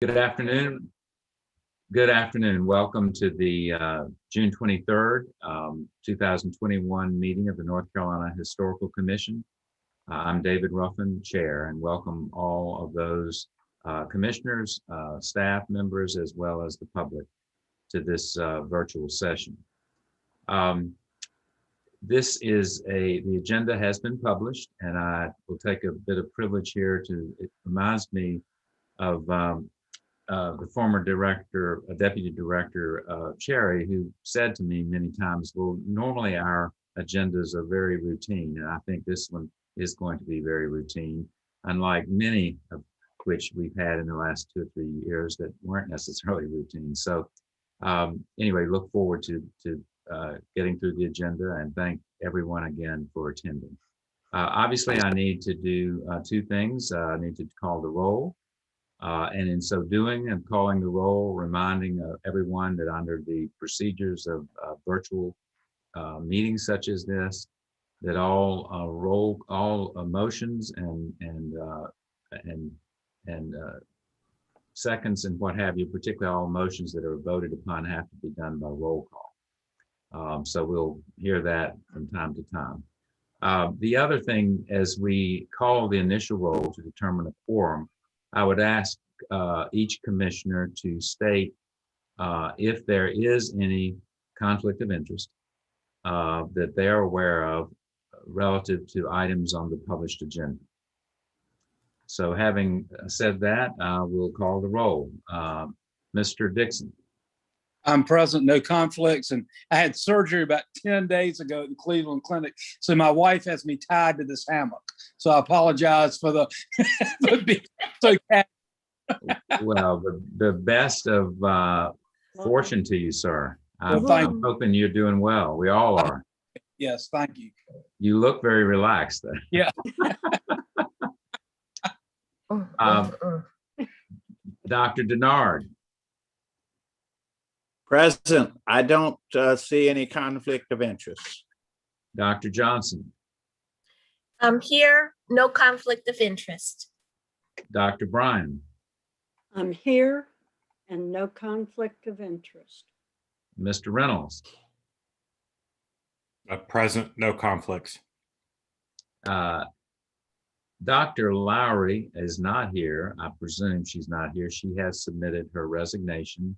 Good afternoon. Good afternoon. Welcome to the June 23rd, 2021 meeting of the North Carolina Historical Commission. I'm David Ruffin, Chair, and welcome all of those commissioners, staff members, as well as the public to this virtual session. The agenda has been published, and I will take a bit of privilege here it reminds me of the former director, deputy director, Sherry, who said to me many times, well, normally our agendas are very routine, and I think this one is going to be very routine, unlike many of which we've had in the last 2 or 3 years that weren't necessarily routine. So anyway, look forward to getting through the agenda, and thank everyone again for attending. Obviously, I need to do two things. I need to call the roll. And in so doing, I'm calling the roll, reminding everyone that under the procedures of virtual meetings such as this, that all motions and seconds and what have you, particularly all motions that are voted upon, have to be done by roll call. So we'll hear that from time to time. The other thing, as we call the initial roll to determine a quorum, I would ask each commissioner to state if there is any conflict of interest that they are aware of relative to items on the published agenda. So having said that, we'll call the roll. Mr. Dixon. I'm present, no conflicts, and I had surgery about 10 days ago at the Cleveland Clinic, so my wife has me tied to this hammock. So I apologize for the being so Well, the best of fortune to you, sir. I'm hoping you're doing well. We all are. Yes, thank you. You look very relaxed. Yeah. Dr. Denard. Present. I don't see any conflict of interest. Dr. Johnson. I'm here, no conflict of interest. Dr. Bryan. I'm here and no conflict of interest. Mr. Reynolds. Present, no conflicts. Dr. Lowry is not here. I presume she's not here. She has submitted her resignation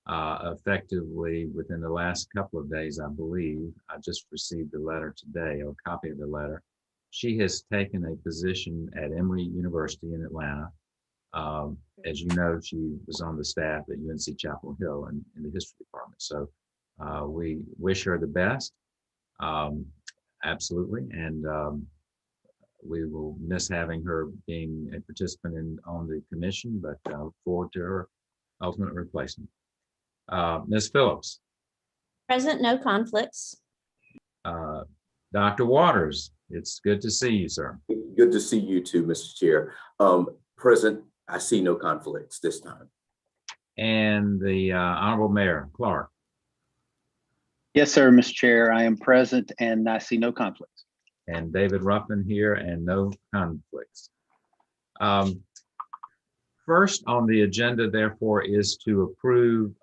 effectively within the last couple of days, I believe. I just received a letter today, or a copy of the letter. She has taken a position at Emory University in Atlanta. As you know, she was on the staff at UNC Chapel Hill in the history department. So we wish her the best, absolutely. And we will miss having her being a participant on the commission, but look forward to her ultimate replacement. Ms. Phillips. Present, no conflicts. Dr. Waters, it's good to see you, sir. Good to see you too, Mr. Chair. Present, I see no conflicts this time. And the Honorable Mayor Clark. Yes, sir, Mr. Chair. I am present and I see no conflicts. And David Ruffin here, and no conflicts. First on the agenda, therefore, is to approve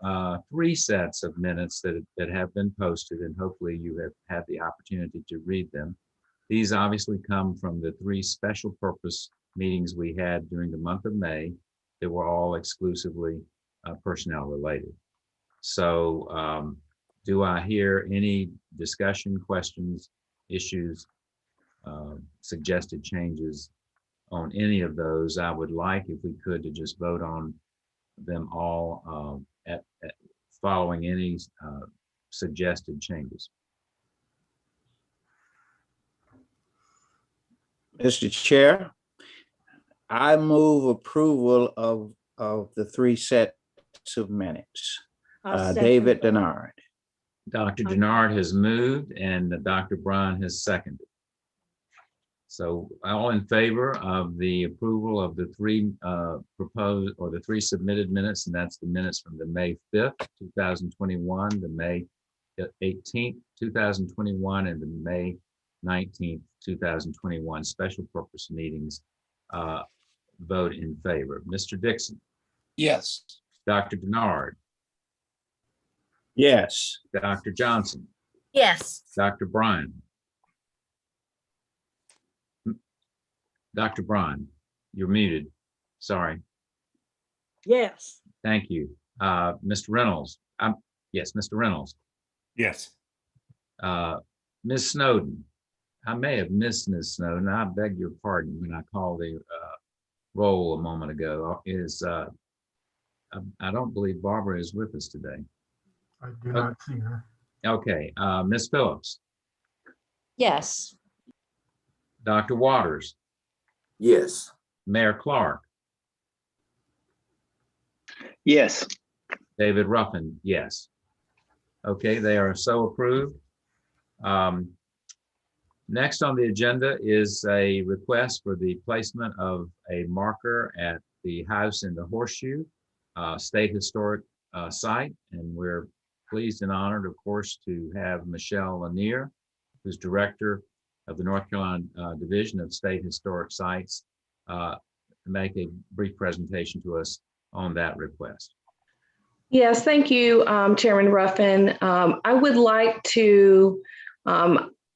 3 sets of minutes that have been posted, and hopefully you have had the opportunity to read them. These obviously come from the 3 special purpose meetings we had during the month of May that were all exclusively personnel related. So do I hear any discussion, questions, issues, suggested changes on any of those? I would like, if we could, to just vote on them all following any suggested changes. Mr. Chair, I move approval of the 3 sets of minutes. David Denard. Dr. Denard has moved and Dr. Bryan has seconded. So all in favor of the approval of the 3 proposed, or the 3 submitted minutes, and that's the minutes from the May 5th, 2021, the May 18th, 2021, and the May 19th, 2021 special purpose meetings, vote in favor. Mr. Dixon. Yes. Dr. Denard, Yes. Dr. Johnson, Yes. Dr. Bryan. Dr. Bryan, you're muted. Sorry. Yes. Thank you. Mr. Reynolds, yes, Mr. Reynolds. Yes. Ms. Snowden, I may have missed Ms. Snowden. I beg your pardon when I called the roll a moment ago. I don't believe Barbara is with us today. I do not see her. Okay, Ms. Phillips, Yes. Dr. Waters, Yes. Mayor Clark, Yes. David Ruffin, yes. Okay, they are so approved. Next on the agenda is a request for the placement of a marker at the house in the Horseshoe State Historic Site. And we're pleased and honored, of course, to have Michelle Lanier, who's director of the North Carolina Division of State Historic Sites, make a brief presentation to us on that request. Yes, thank you, Chairman Ruffin. I would like to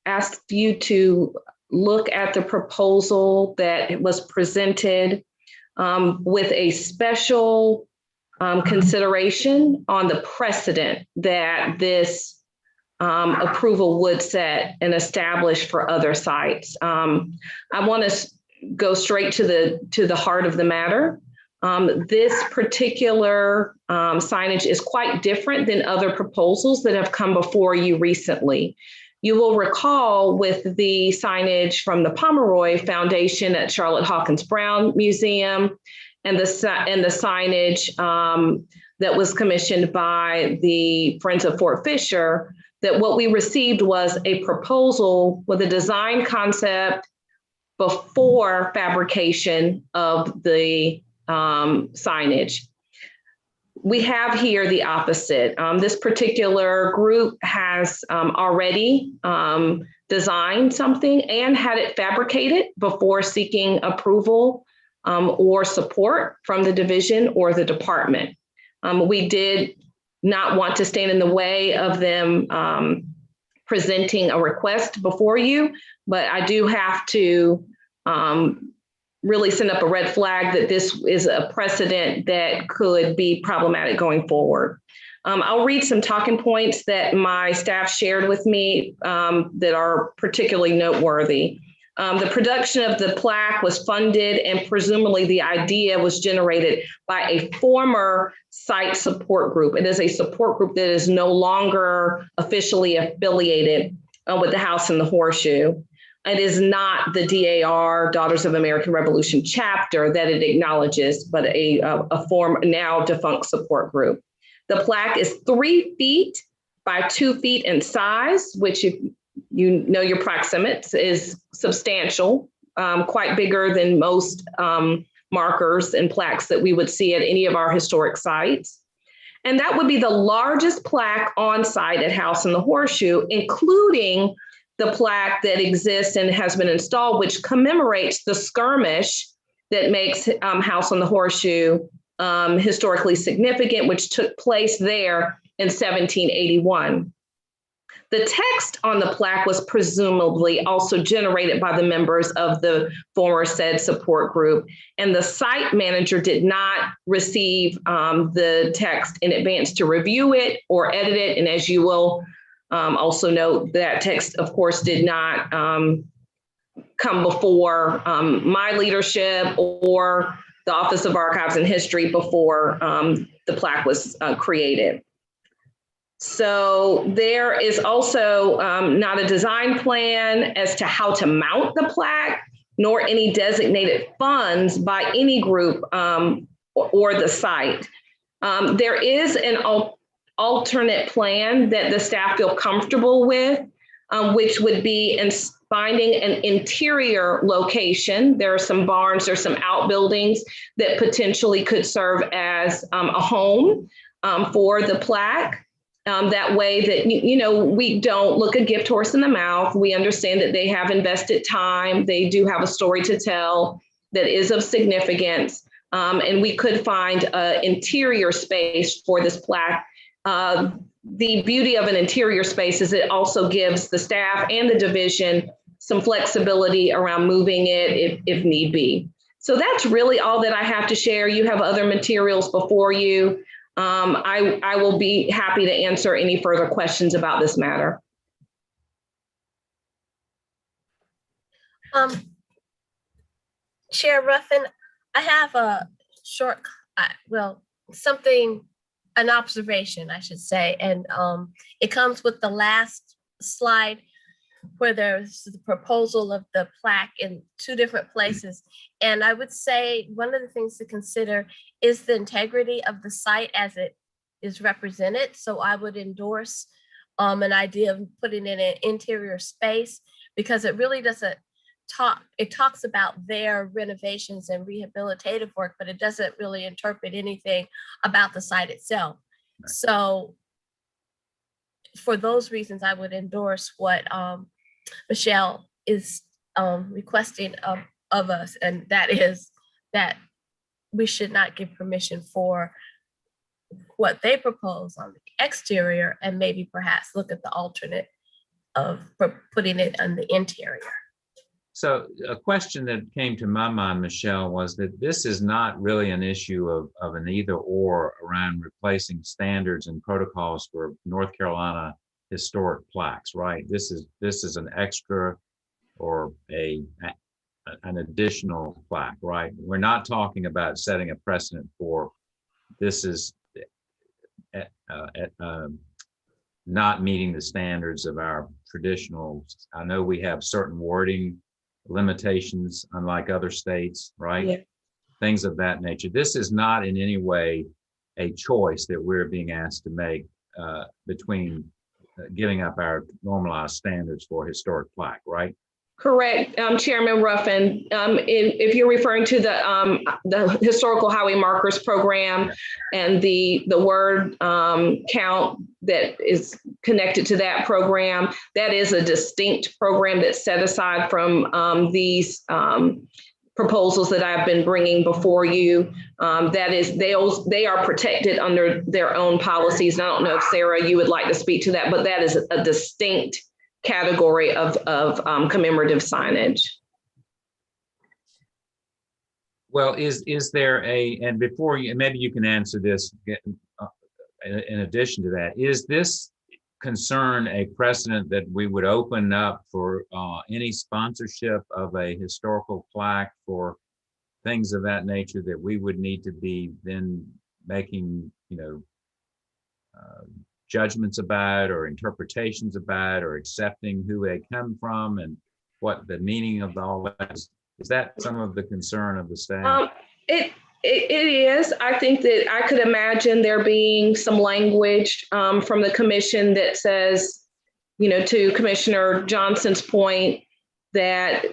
ask you to look at the proposal that was presented with a special consideration on the precedent that this approval would set and establish for other sites. I want to go straight to the heart of the matter. This particular signage is quite different than other proposals that have come before you recently. You will recall with the signage from the Pomeroy Foundation at Charlotte Hawkins Brown Museum and the signage that was commissioned by the Friends of Fort Fisher, that what we received was a proposal with a design concept before fabrication of the signage. We have here the opposite. This particular group has already designed something and had it fabricated before seeking approval or support from the division or the department. We did not want to stand in the way of them presenting a request before you, but I do have to really send up a red flag that this is a precedent that could be problematic going forward. I'll read some talking points that my staff shared with me that are particularly noteworthy. The production of the plaque was funded and presumably the idea was generated by a former site support group. It is a support group that is no longer officially affiliated with the House in the Horseshoe. It is not the DAR, Daughters of American Revolution chapter that it acknowledges, but a former now defunct support group. The plaque is 3 feet by 2 feet in size, which if you know your proximites is substantial, quite bigger than most markers and plaques that we would see at any of our historic sites. And that would be the largest plaque on site at House in the Horseshoe, including the plaque that exists and has been installed, which commemorates the skirmish that makes House on the Horseshoe historically significant, which took place there in 1781. The text on the plaque was presumably also generated by the members of the former said support group, and the site manager did not receive the text in advance to review it or edit it. And as you will also note, that text, of course, did not come before my leadership or the Office of Archives and History before the plaque was created. So there is also not a design plan as to how to mount the plaque, nor any designated funds by any group or the site. There is an alternate plan that the staff feel comfortable with, which would be in finding an interior location. There are some barns, there's some outbuildings that potentially could serve as a home for the plaque. That way that, we don't look a gift horse in the mouth. We understand that they have invested time. They do have a story to tell that is of significance. and we could find an interior space for this plaque. The beauty of an interior space is it also gives the staff and the division some flexibility around moving it if need be. So that's really all that I have to share. You have other materials before you. I will be happy to answer any further questions about this matter. Chair Ruffin, I have a short, an observation, I should say, and it comes with the last slide where there's the proposal of the plaque in two different places. And I would say one of the things to consider is the integrity of the site as it is represented. So I would endorse an idea of putting it in an interior space, because it really doesn't it talks about their renovations and rehabilitative work, but it doesn't really interpret anything about the site itself. Right. So for those reasons, I would endorse what Michelle is requesting of us, and that is that we should not give permission for what they propose on the exterior, and maybe perhaps look at the alternate of putting it on the interior. So a question that came to my mind, Michelle, was that this is not really an issue of an either or around replacing standards and protocols for North Carolina historic plaques, right? This is an extra or an additional plaque, right? We're not talking about setting a precedent for this is not meeting the standards of our traditional. I know we have certain wording limitations, unlike other states, right? Yeah. Things of that nature. This is not in any way a choice that we're being asked to make between giving up our normalized standards for historic plaque, right? Correct, Chairman Ruffin. If you're referring to the Historical Highway Markers Program and the word count that is connected to that program, that is a distinct program that's set aside from these proposals that I've been bringing before you. That is, they are protected under their own policies. And I don't know if Sarah, you would like to speak to that, but that is a distinct category of commemorative signage. Well, is there and before you, maybe you can answer this in addition to that, is this concern a precedent that we would open up for any sponsorship of a historical plaque for things of that nature that we would need to be then making, judgments about or interpretations about or accepting who they come from and what the meaning of all that is? Is that some of the concern of the staff? It is. I think that I could imagine there being some language from the commission that says, to Commissioner Johnson's point, that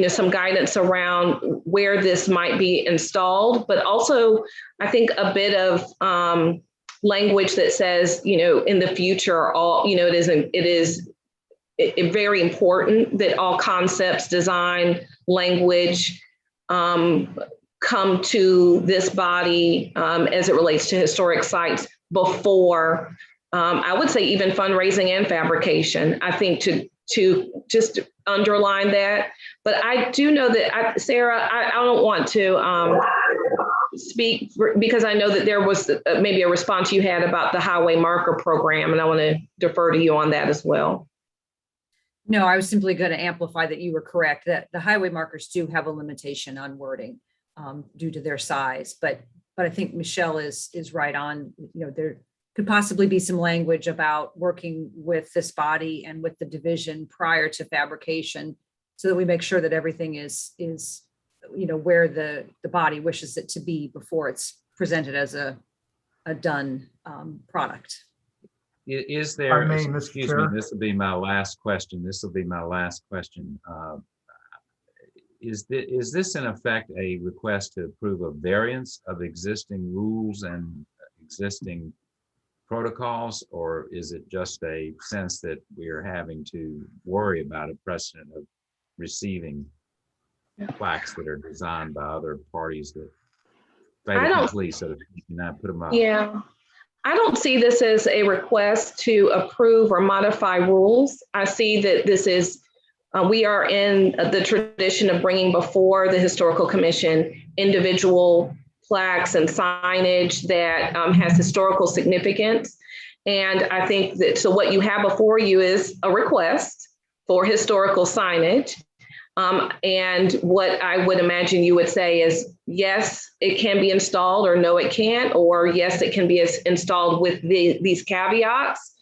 some guidance around where this might be installed, but also I think a bit of language that says, in the future, it is very important that all concepts, design, language come to this body as it relates to historic sites before, I would say, even fundraising and fabrication. I think to just underline that. But I do know that, Sarah, I don't want to speak because I know that there was maybe a response you had about the highway marker program, and I want to defer to you on that as well. No, I was simply going to amplify that you were correct, that the highway markers do have a limitation on wording due to their size. But I think Michelle is right on. There could possibly be some language about working with this body and with the division prior to fabrication, so that we make sure that everything is where the body wishes it to be before it's presented as a done product. Is there, excuse me, this will be my last question. Is this in effect a request to approve a variance of existing rules and existing protocols, or is it just a sense that we are having to worry about a precedent of receiving plaques that are designed by other parties that I fait don't- accompli, so to speak, and I put them up. Yeah. I don't see this as a request to approve or modify rules. I see that this is, we are in the tradition of bringing before the Historical Commission individual plaques and signage that has historical significance. And I think that, so what you have before you is a request for historical signage. And what I would imagine you would say is, yes, it can be installed, or no, it can't, or yes, it can be installed with these caveats.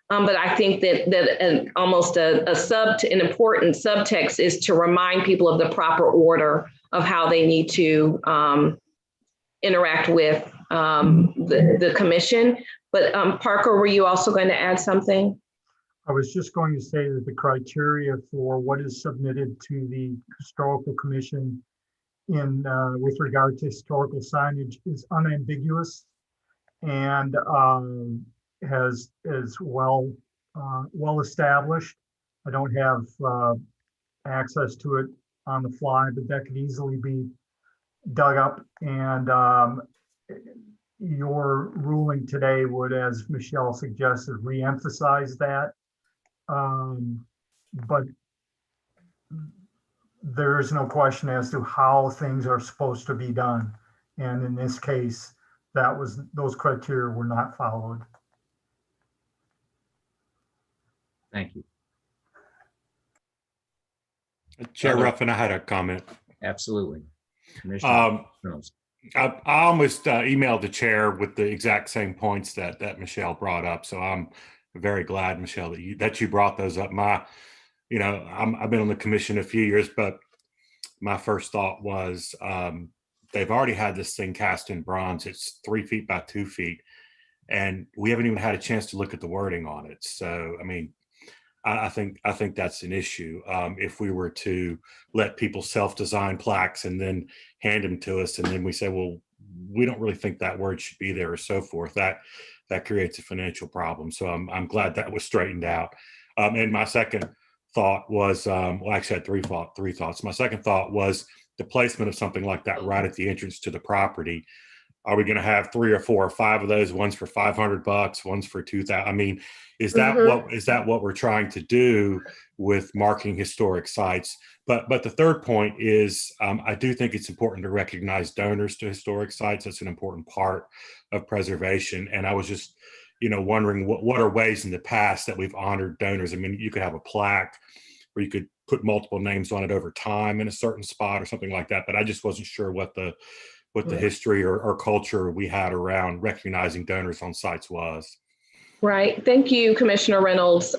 But I think that almost an important subtext is to remind people of the proper order of how they need to interact with the commission. But Parker, were you also going to add something? I was just going to say that the criteria for what is submitted to the Historical Commission in with regard to historical signage is unambiguous and is well established. I don't have access to it on the fly, but that could easily be dug up. And your ruling today would, as Michelle suggested, reemphasize that. But there is no question as to how things are supposed to be done. And in this case, those criteria were not followed. Thank you. Chair Ruffin, I had a comment. Absolutely. Commissioner Reynolds. I almost emailed the chair with the exact same points that Michelle brought up. So I'm very glad, Michelle, that you brought those up. I've been on the commission a few years, but my first thought was they've already had this thing cast in bronze. It's 3 feet by 2 feet, and we haven't even had a chance to look at the wording on it. So, I mean, I think that's an issue. If we were to let people self-design plaques and then hand them to us, and then we say, well, we don't really think that word should be there, or so forth, that creates a financial problem. So I'm glad that was straightened out. And my second thought was, well, actually I had three thoughts. My second thought was the placement of something like that right at the entrance to the property. Are we going to have 3 or 4 or 5 of those? One's for $500, one's for $2,000. I mean, is that what we're trying to do with marking historic sites? But the third point is, I do think it's important to recognize donors to historic sites. That's an important part of preservation. And I was just, wondering what are ways in the past that we've honored donors. I mean, you could have a plaque where you could put multiple names on it over time in a certain spot or something like that. But I just wasn't sure what the history or culture we had around recognizing donors on sites was. Right. Thank you, Commissioner Reynolds,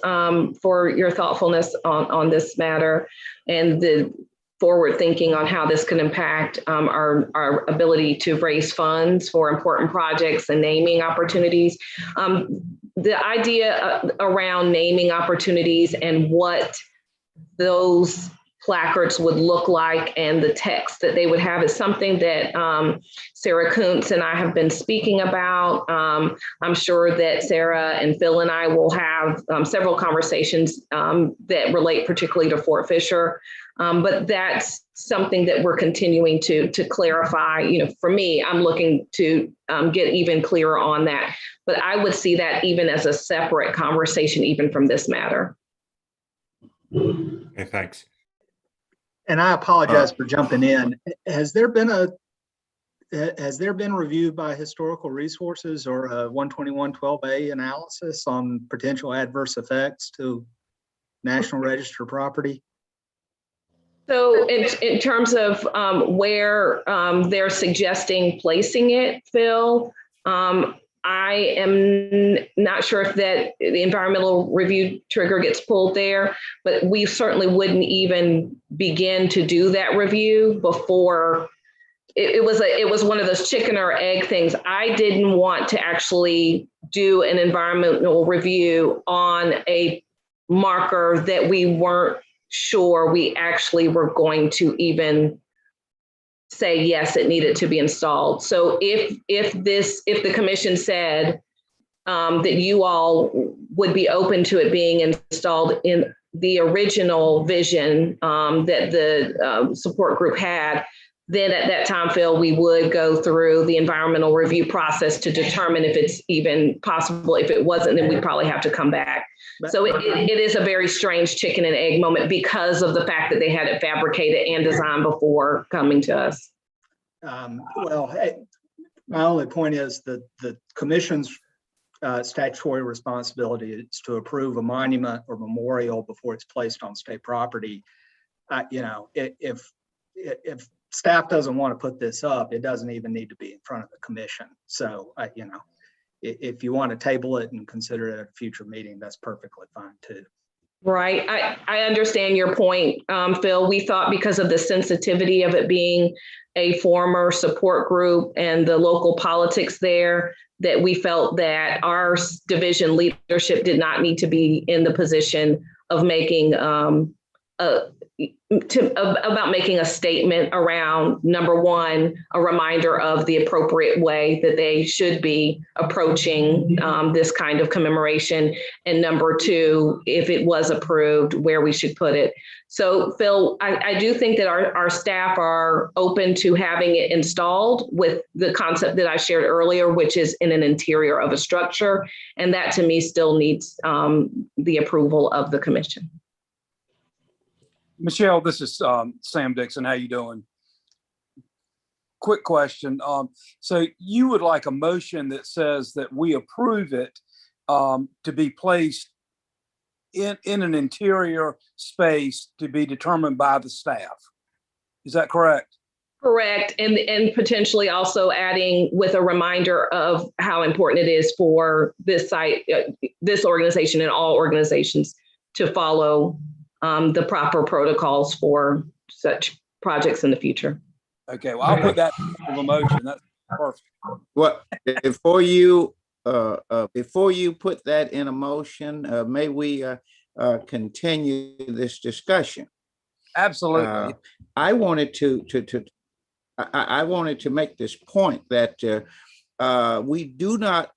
for your thoughtfulness on this matter and the forward thinking on how this can impact our ability to raise funds for important projects and naming opportunities. The idea around naming opportunities and what those placards would look like and the text that they would have is something that Sarah Kuntz and I have been speaking about. I'm sure that Sarah and Phil and I will have several conversations that relate particularly to Fort Fisher. But that's something that we're continuing to clarify. For me, I'm looking to get even clearer on that. But I would see that even as a separate conversation, even from this matter. Okay, thanks. And I apologize for jumping in. Has there been review by historical resources or a 121.12a analysis on potential adverse effects to National Register property? So in terms of where they're suggesting placing it, Phil, I am not sure if that the environmental review trigger gets pulled there, but we certainly wouldn't even begin to do that review before. It was one of those chicken or egg things. I didn't want to actually do an environmental review on a marker that we weren't sure we actually were going to even say, yes, it needed to be installed. So if the commission said that you all would be open to it being installed in the original vision that the support group had, then at that time, Phil, we would go through the environmental review process to determine if it's even possible. If it wasn't, then we'd probably have to come back. So it is a very strange chicken and egg moment because of the fact that they had it fabricated and designed before coming to us. Well, hey, my only point is that the commission's statutory responsibility is to approve a monument or memorial before it's placed on state property. You know, if staff doesn't want to put this up, it doesn't even need to be in front of the commission. So, you know, if you want to table it and consider it at a future meeting, that's perfectly fine too. Right. I understand your point, Phil. We thought because of the sensitivity of it being a former support group and the local politics there, that we felt that our division leadership did not need to be in the position of making about making a statement around, number one, a reminder of the appropriate way that they should be approaching this kind of commemoration, and number two, if it was approved, where we should put it. So Phil, I do think that our staff are open to having it installed with the concept that I shared earlier, which is in an interior of a structure. And that to me still needs the approval of the commission. Michelle, this is Sam Dixon. How you doing? Quick question. So you would like a motion that says that we approve it to be placed in an interior space to be determined by the staff. Is that correct? Correct. And potentially also adding with a reminder of how important it is for this site, this organization and all organizations to follow the proper protocols for such projects in the future. Okay, well, I'll put that in the motion. That's perfect. Well, before you put that in a motion, may we continue this discussion? Absolutely. I wanted to make this point that we do not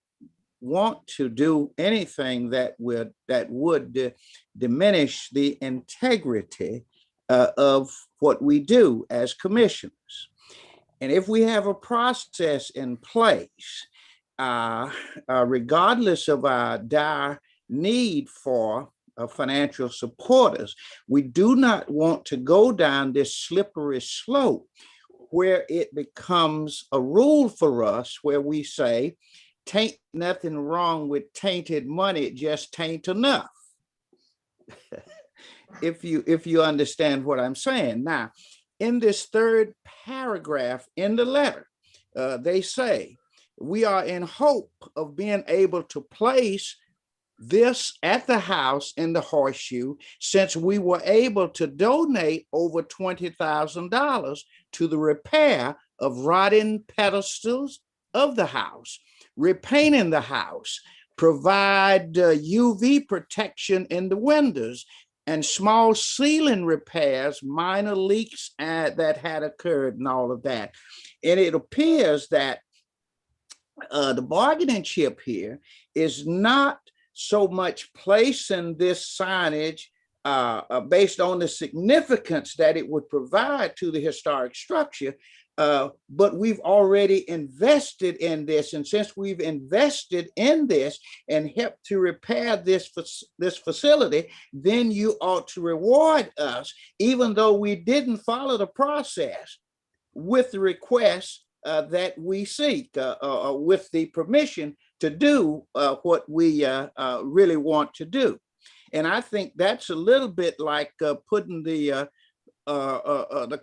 want to do anything that would diminish the integrity of what we do as commissioners. And if we have a process in place, regardless of our dire need for financial supporters, we do not want to go down this slippery slope where it becomes a rule for us where we say, tain't nothing wrong with tainted money, it just tain't enough. If you understand what I'm saying. Now, in this third paragraph in the letter, they say, we are in hope of being able to place this at the house in the Horseshoe, since we were able to donate over $20,000 to the repair of rotting pedestals of the house, repainting the house, provide UV protection in the windows, and small ceiling repairs, minor leaks that had occurred and all of that. And it appears that the bargaining chip here is not so much placing this signage based on the significance that it would provide to the historic structure, but we've already invested in this. And since we've invested in this and helped to repair this facility, then you ought to reward us, even though we didn't follow the process with the request that we seek, with the permission to do what we really want to do. And I think that's a little bit like putting the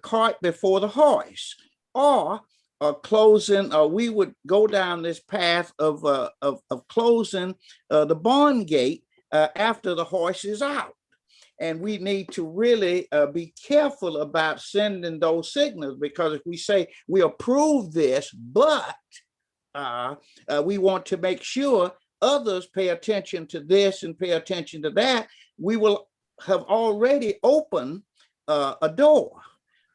cart before the horse, or closing. We would go down this path of closing the barn gate after the horse is out. And we need to really be careful about sending those signals, because if we say we approve this, but we want to make sure others pay attention to this and pay attention to that, we will have already opened a door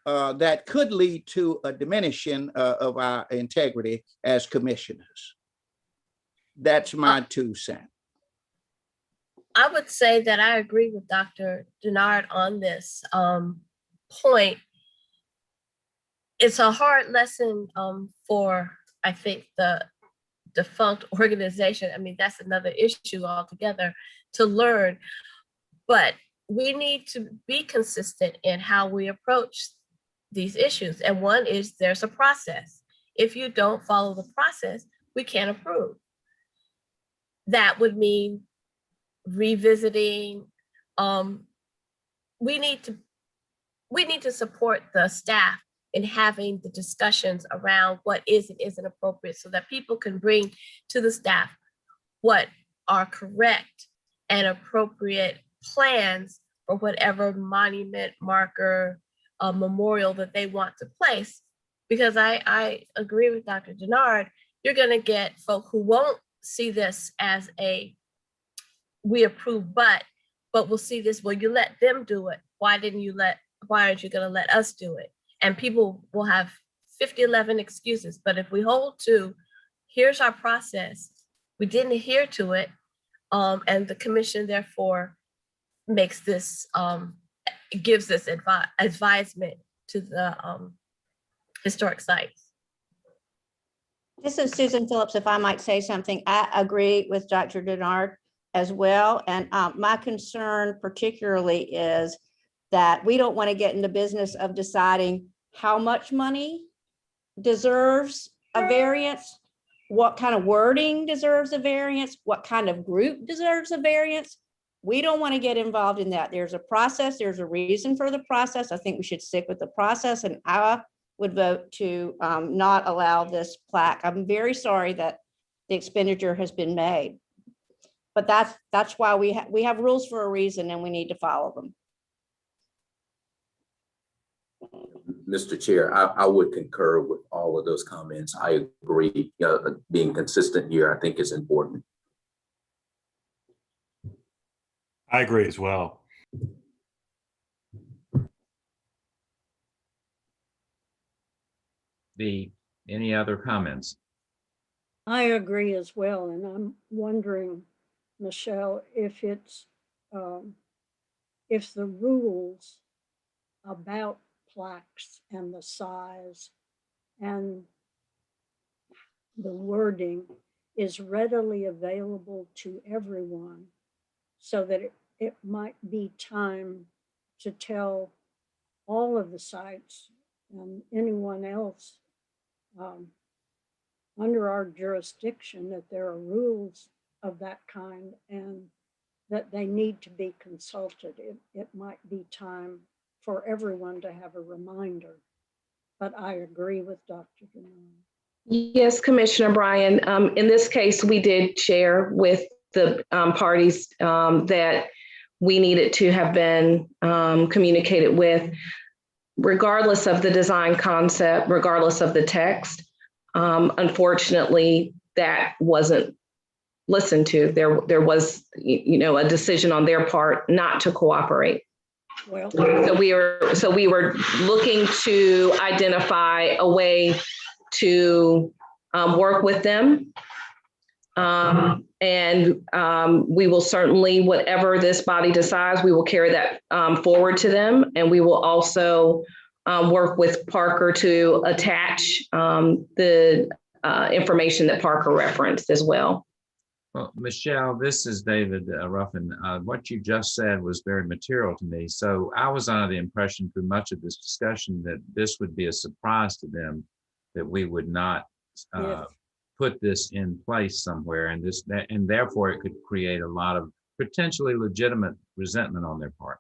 that could lead to a diminishing of our integrity as commissioners. That's my 2 cents. I would say that I agree with Dr. Denard on this point. it's a hard lesson for, I think, the defunct organization. I mean, that's another issue altogether to learn, but we need to be consistent in how we approach these issues. And one is there's a process. If you don't follow the process, we can't approve. That would mean revisiting. We need to support the staff in having the discussions around what is and isn't appropriate, so that people can bring to the staff what are correct and appropriate plans for whatever monument, marker, memorial that they want to place. Because I agree with Dr. Denard, you're going to get folk who won't see this as a we approve, but we'll see this, well, you let them do it. Why aren't you going to let us do it? And people will have 11 excuses. But if we hold to, here's our process, we didn't adhere to it, and the commission therefore makes this, gives this advisement to the historic sites. This is Susan Phillips. If I might say something, I agree with Dr. Denard as well. And my concern particularly is that we don't want to get in the business of deciding how much money deserves a variance, what kind of wording deserves a variance, what kind of group deserves a variance. We don't want to get involved in that. There's a process, there's a reason for the process. I think we should stick with the process, and I would vote to not allow this plaque. I'm very sorry that the expenditure has been made, but that's why we have rules for a reason, and we need to follow them. Mr. Chair, I would concur with all of those comments. I agree. Being consistent here, I think, is important. I agree as well. Any other comments? I agree as well. And I'm wondering, Michelle, if it's, if the rules about plaques and the size and the wording is readily available to everyone, so that it might be time to tell all of the sites and anyone else under our jurisdiction that there are rules of that kind and that they need to be consulted. It might be time for everyone to have a reminder, but I agree with Dr. Denard. Yes, Commissioner Bryan. In this case, we did share with the parties that we needed to have been communicated with, regardless of the design concept, regardless of the text. Unfortunately, that wasn't listened to. There was, a decision on their part not to cooperate. Well, so we were looking to identify a way to work with them. And we will certainly, whatever this body decides, we will carry that forward to them. And we will also work with Parker to attach the information that Parker referenced as well. Well, Michelle, this is David Ruffin. What you just said was very material to me. So I was under the impression through much of this discussion that this would be a surprise to them, that we would not put this in place somewhere, and therefore it could create a lot of potentially legitimate resentment on their part.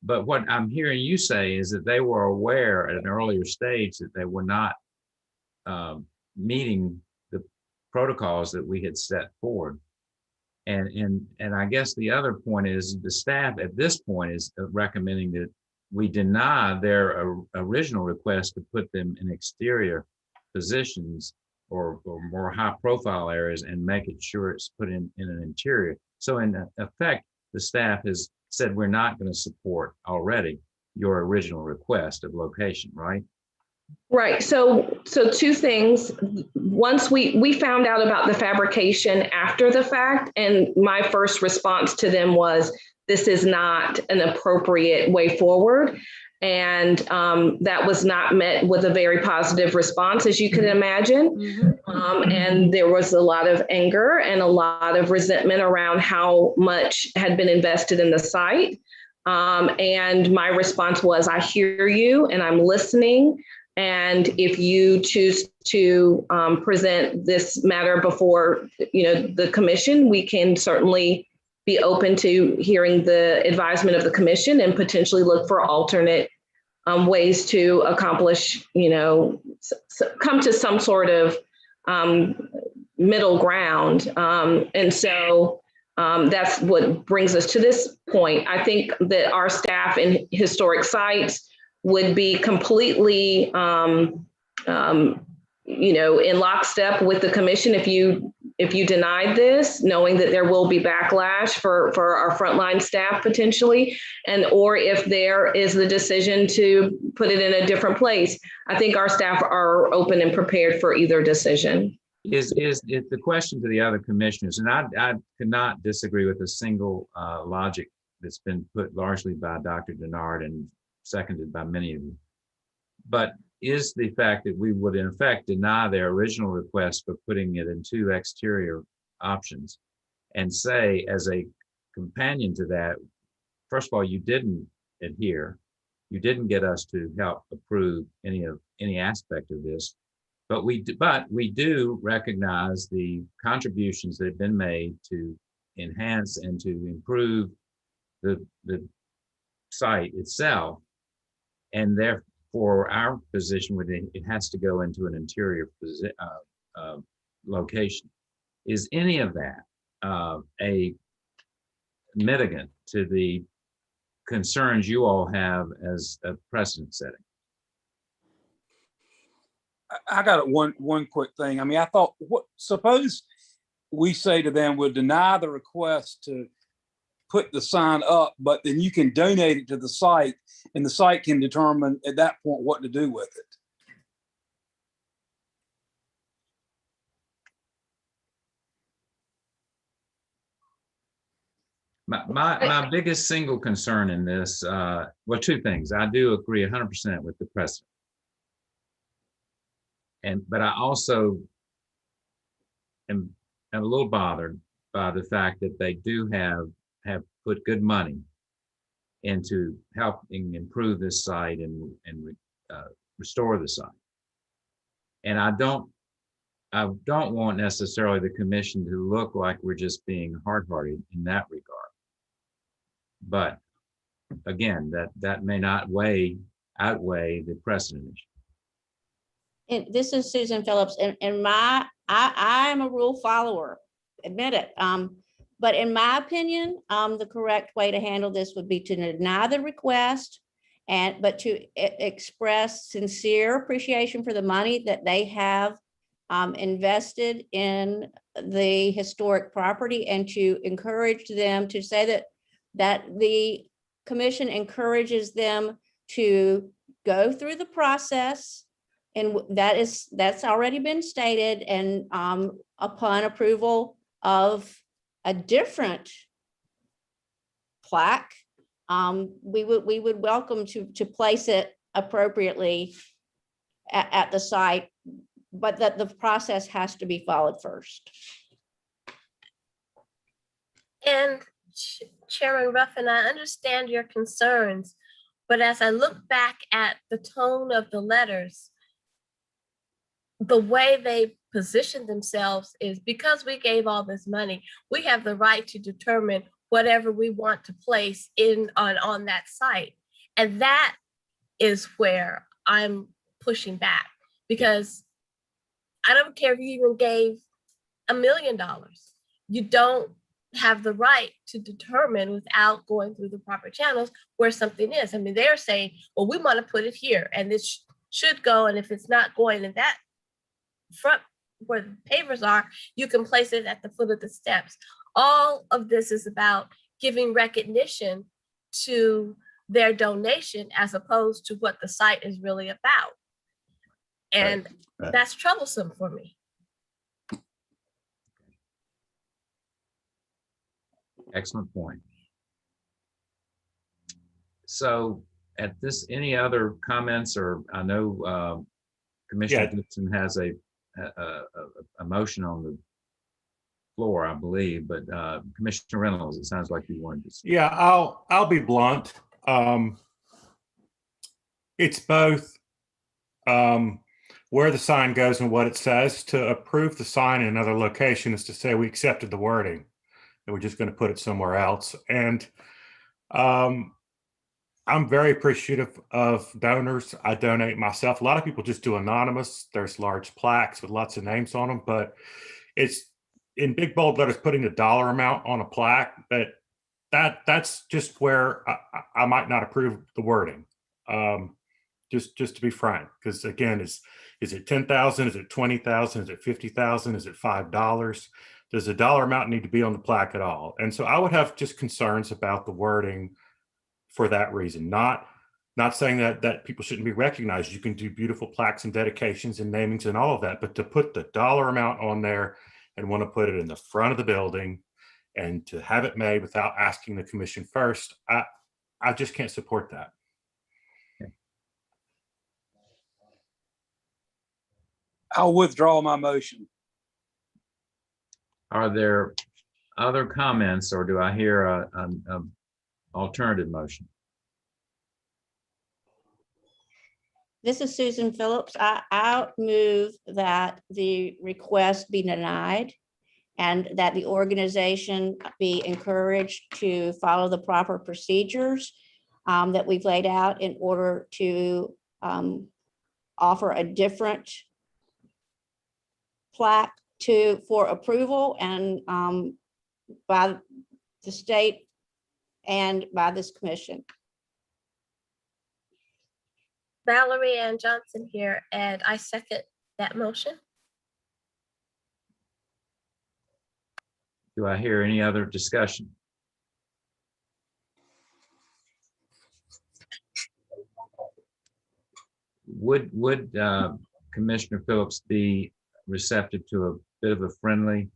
But what I'm hearing you say is that they were aware at an earlier stage that they were not meeting the protocols that we had set forward. And I guess the other point is the staff at this point is recommending that we deny their original request to put them in exterior positions or more high profile areas and make it sure it's put in an interior. So in effect, the staff has said we're not going to support already your original request of location, right? Right. So two things. Once we found out about the fabrication after the fact, and my first response to them was, this is not an appropriate way forward. And that was not met with a very positive response, as you can imagine. And there was a lot of anger and a lot of resentment around how much had been invested in the site. And my response was, I hear you and I'm listening. And if you choose to present this matter before, the commission, we can certainly be open to hearing the advisement of the commission and potentially look for alternate ways to accomplish, come to some sort of middle ground. And so that's what brings us to this point. I think that our staff in historic sites would be completely, in lockstep with the commission if you denied this, knowing that there will be backlash for our frontline staff potentially, or if there is the decision to put it in a different place. I think our staff are open and prepared for either decision. Is the question to the other commissioners, and I could not disagree with a single logic that's been put largely by Dr. Denard and seconded by many of you, but is the fact that we would in effect deny their original request for putting it in 2 exterior options and say, as a companion to that, first of all, you didn't adhere, you didn't get us to help approve any aspect of this, but we do recognize the contributions that have been made to enhance and to improve the site itself, and therefore our position with it has to go into an interior location. Is any of that a mitigant to the concerns you all have as a precedent setting? I got one quick thing. I mean, I thought, suppose we say to them, we'll deny the request to put the sign up, but then you can donate it to the site and the site can determine at that point what to do with it. My biggest single concern in this, well, 2 things. I do agree 100% with the precedent. But I also am a little bothered by the fact that they do have put good money into helping improve this site and restore the site. And I don't want necessarily the commission to look like we're just being hard-hearted in that regard. But again, that may not outweigh the precedent issue. And this is Susan Phillips, and I'm a rule follower, admit it. But in my opinion, the correct way to handle this would be to deny the request, but to express sincere appreciation for the money that they have invested in the historic property, and to encourage them to say that the commission encourages them to go through the process. And that's already been stated, and upon approval of a different plaque, we would welcome to place it appropriately at the site, but that the process has to be followed first. And Chairman Ruffin, I understand your concerns, but as I look back at the tone of the letters, the way they position themselves is, because we gave all this money, we have the right to determine whatever we want to place on that site. And that is where I'm pushing back, because I don't care if you even gave $1 million. You don't have the right to determine without going through the proper channels where something is. I mean, they're saying, well, we want to put it here and this should go. And if it's not going in that front where the pavers are, you can place it at the foot of the steps. All of this is about giving recognition to their donation as opposed to what the site is really about. And right. That's troublesome for me. Excellent point. So at this, any other comments, or I know Commissioner Yeah. Gibson has a motion on the floor, I believe, but Commissioner Reynolds, it sounds like you wanted to. Yeah, I'll be blunt. It's both where the sign goes and what it says. To approve the sign in another location is to say we accepted the wording and we're just going to put it somewhere else. And I'm very appreciative of donors. I donate myself. A lot of people just do anonymous. There's large plaques with lots of names on them, but it's in big bold letters putting a dollar amount on a plaque. But that's just where I might not approve the wording. Just to be frank, because again, is it 10,000? Is it 20,000? Is it 50,000? Is it $5? Does the dollar amount need to be on the plaque at all? And so I would have just concerns about the wording for that reason. Not saying that people shouldn't be recognized. You can do beautiful plaques and dedications and namings and all of that, but to put the dollar amount on there and want to put it in the front of the building and to have it made without asking the commission first, I just can't support that. I'll withdraw my motion. Are there other comments, or do I hear a alternative motion? This is Susan Phillips. I move that the request be denied and that the organization be encouraged to follow the proper procedures that we've laid out in order to offer a different plaque for approval and by the state and by this commission. Valerie Ann Johnson here, and I second that motion. Do I hear any other discussion? Would Commissioner Phillips be receptive to a bit of a friendly?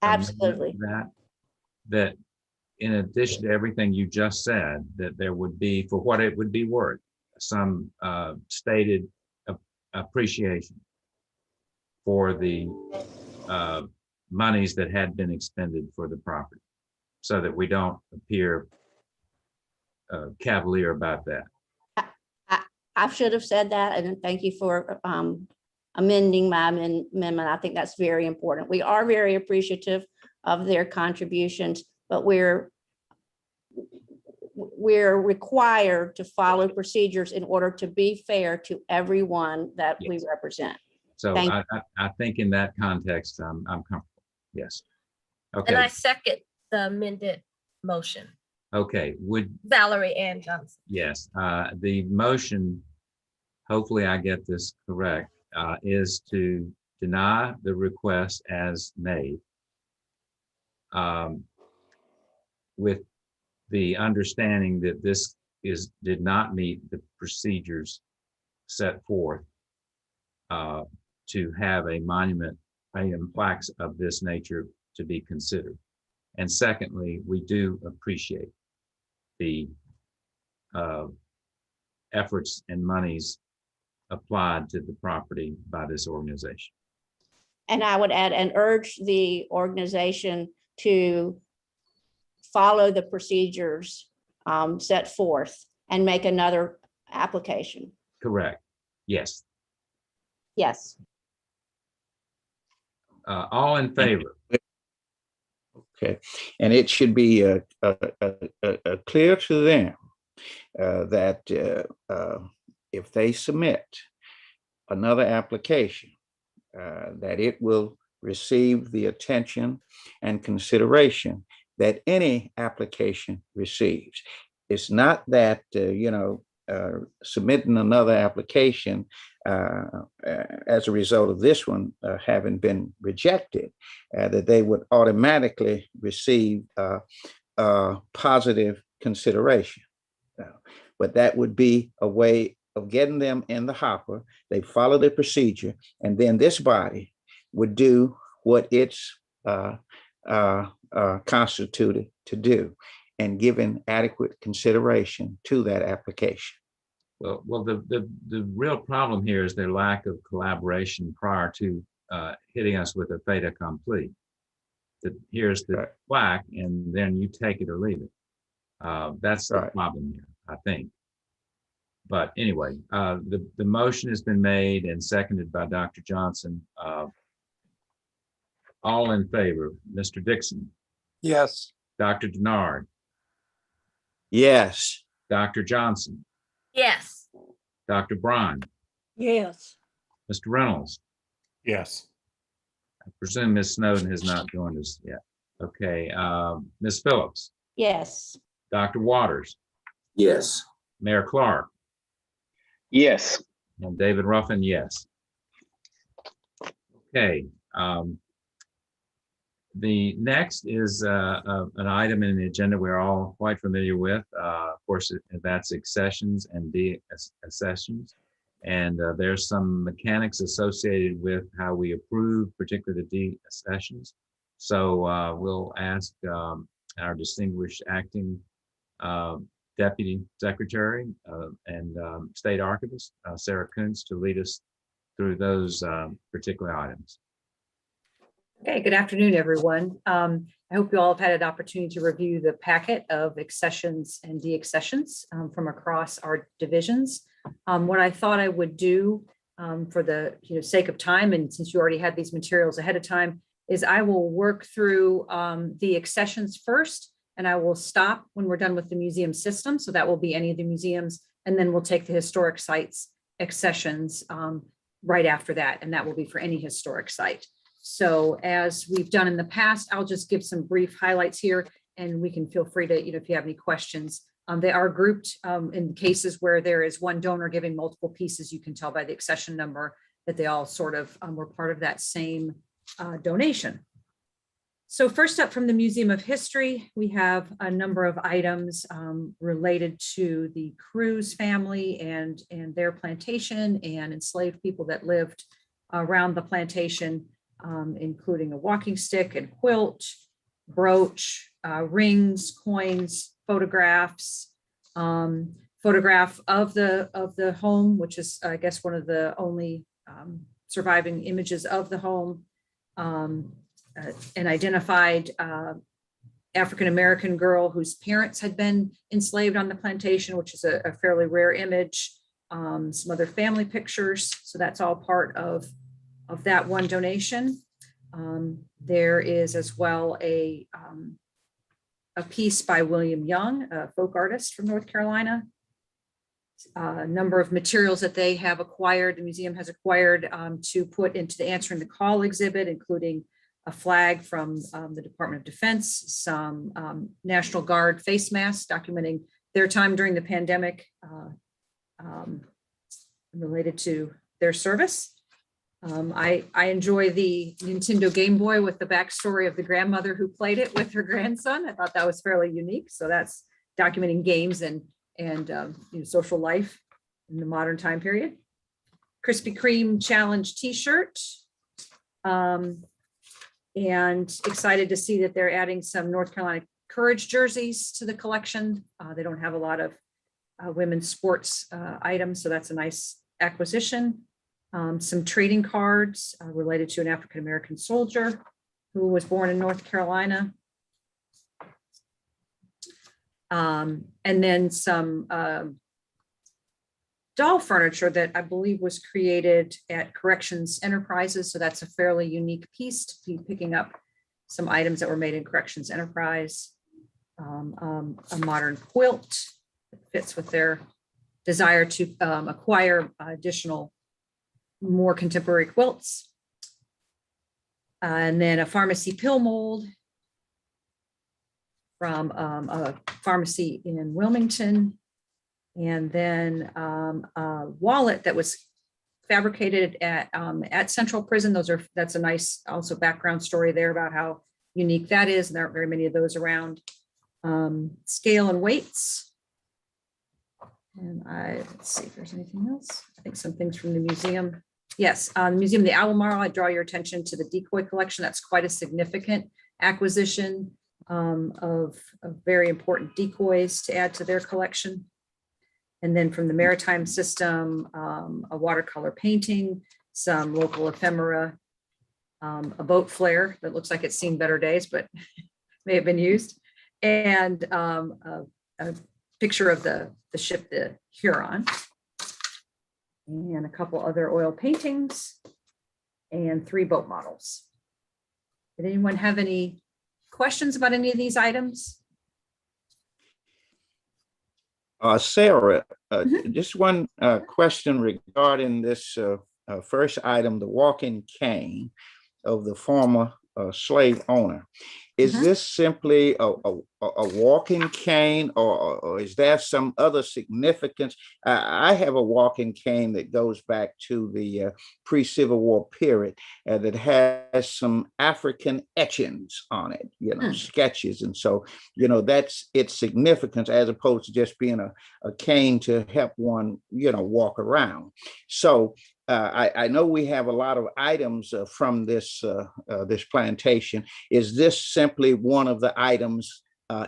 Absolutely. That in addition to everything you just said, that there would be, for what it would be worth, some stated appreciation for the monies that had been expended for the property, so that we don't appear cavalier about that. I should have said that, and thank you for amending my amendment. I think that's very important. We are very appreciative of their contributions, but we're required to follow procedures in order to be fair to everyone that we represent. So I think in that context, I'm comfortable. Yes. Okay. And I second the amended motion. Okay. Would Valerie Ann Johnson. Yes. The motion, hopefully I get this correct, is to deny the request as made, with the understanding that this did not meet the procedures set forth to have a monument and plaques of this nature to be considered. And secondly, we do appreciate the efforts and monies applied to the property by this organization. And I would add and urge the organization to follow the procedures set forth and make another application. Correct. Yes. Yes. All in favor? Okay, and it should be clear to them that if they submit another application, that it will receive the attention and consideration that any application receives. It's not that, submitting another application as a result of this one having been rejected, that they would automatically receive positive consideration. But that would be a way of getting them in the hopper. They follow the procedure, and then this body would do what it's constituted to do. and given adequate consideration to that application. Well, the real problem here is their lack of collaboration prior to hitting us with a fait accompli. That here's the plaque, and then you take it or leave it. That's the problem here, I think. But anyway, the motion has been made and seconded by Dr. Johnson. All in favor, Mr. Dixon, Yes. Dr. Denard, Yes. Dr. Johnson, Yes. Dr. Bryan, Yes. Mr. Reynolds. Yes. I presume Ms. Snowden has not joined us yet. Okay, Ms. Phillips, Yes. Dr. Waters, Yes. Mayor Clark, Yes. and David Ruffin, yes. Okay. The next is an item in the agenda we're all quite familiar with. Of course, that's accessions and deaccessions. And there's some mechanics associated with how we approve particularly the deaccessions. So we'll ask our distinguished acting Deputy Secretary and State Archivist, Sarah Kuntz, to lead us through those particular items. Okay, good afternoon, everyone. I hope you all have had an opportunity to review the packet of accessions and deaccessions from across our divisions. What I thought I would do for the sake of time, and since you already had these materials ahead of time, is I will work through the accessions first, and I will stop when we're done with the museum system. So that will be any of the museums, and then we'll take the historic sites accessions right after that, and that will be for any historic site. So as we've done in the past, I'll just give some brief highlights here, and we can feel free to, if you have any questions. They are grouped in cases where there is one donor giving multiple pieces. You can tell by the accession number that they all sort of were part of that same donation. So first up, from the Museum of History, we have a number of items related to the Cruz family and their plantation and enslaved people that lived around the plantation, including a walking stick and quilt, brooch, rings, coins, photographs, photograph of the home, which is, I guess, one of the only surviving images of the home, an identified African-American girl whose parents had been enslaved on the plantation, which is a fairly rare image, some other family pictures. So that's all part of that one donation. There is as well a piece by William Young, a folk artist from North Carolina. A number of materials that they have acquired, the museum has acquired to put into the Answering the Call exhibit, including a flag from the Department of Defense, some National Guard face masks documenting their time during the pandemic related to their service. I enjoy the Nintendo Game Boy with the backstory of the grandmother who played it with her grandson. I thought that was fairly unique. So that's documenting games and social life in the modern time period. Krispy Kreme Challenge T-shirt. And excited to see that they're adding some North Carolina Courage jerseys to the collection. They don't have a lot of women's sports items, so that's a nice acquisition. Some trading cards related to an African-American soldier who was born in North Carolina. And then some doll furniture that I believe was created at Corrections Enterprises. So that's a fairly unique piece to be picking up some items that were made in Corrections Enterprise. A modern quilt that fits with their desire to acquire additional, more contemporary quilts. And then a pharmacy pill mold from a pharmacy in Wilmington. And then a wallet that was fabricated at Central Prison. That's a nice also background story there about how unique that is. And there aren't very many of those around. Scale and weights. And let's see if there's anything else. I think some things from the museum. Yes, the Museum of the Albemarle, I draw your attention to the Decoy Collection. That's quite a significant acquisition. of very important decoys to add to their collection. And then from the Maritime System, a watercolor painting, some local ephemera, a boat flare that looks like it's seen better days, but may have been used, and a picture of the ship, the Huron, and a couple other oil paintings, and 3 boat models. Did anyone have any questions about any of these items? Sarah, just one question regarding this first item, the walking cane of the former slave owner. Is this simply a walking cane, or is there some other significance? I have a walking cane that goes back to the pre-Civil War period that has some African etchings on it, you know, sketches. And so, you know, that's its significance as opposed to just being a cane to help one, you know, walk around. So I know we have a lot of items from this this plantation. Is this simply one of the items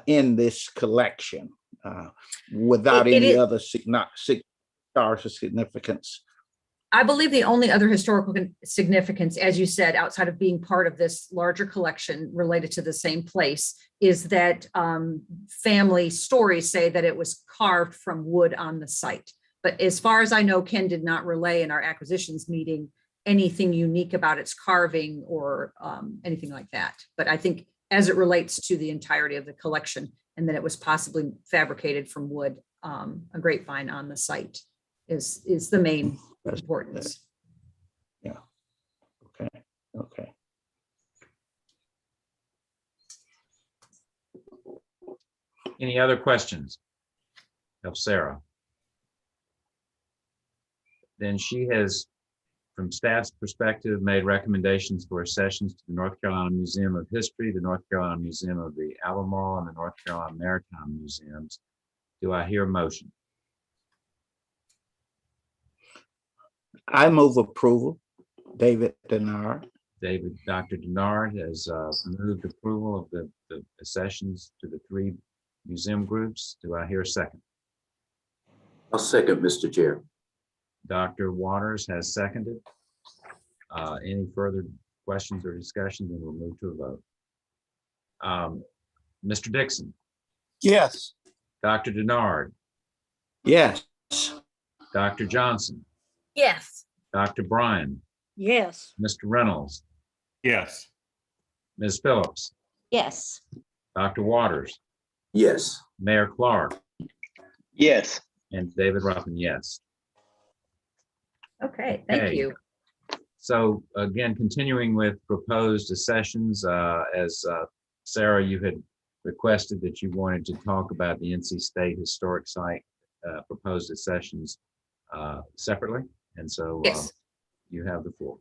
in this collection without any other significance? I believe the only other historical significance, as you said, outside of being part of this larger collection related to the same place, is that family stories say that it was carved from wood on the site. But as far as I know, Ken did not relay in our acquisitions meeting anything unique about its carving or anything like that. But I think as it relates to the entirety of the collection, and that it was possibly fabricated from wood, a grapevine on the site is the main importance. Yeah. Okay. Okay. Any other questions of Sarah? Then she has, from staff's perspective, made recommendations for sessions to the North Carolina Museum of History, the North Carolina Museum of the Albemarle, and the North Carolina Maritime Museums. Do I hear a motion? I move approval. David Denard. Dr. Denard has moved approval of the sessions to the 3 museum groups. Do I hear a second? I'll second, Mr. Chair. Dr. Waters has seconded. Any further questions or discussion? Then we'll move to a vote. Mr. Dixon. Yes. Dr. Denard. Yes. Dr. Johnson. Yes. Dr. Bryan. Yes. Mr. Reynolds. Yes. Ms. Phillips. Yes. Dr. Waters. Yes. Mayor Clark. Yes. And David Ruffin, yes. Okay, thank you. So again, continuing with proposed sessions, as Sarah, you had requested that you wanted to talk about the NC State Historic Site proposed sessions separately. And so Yes. You have the floor.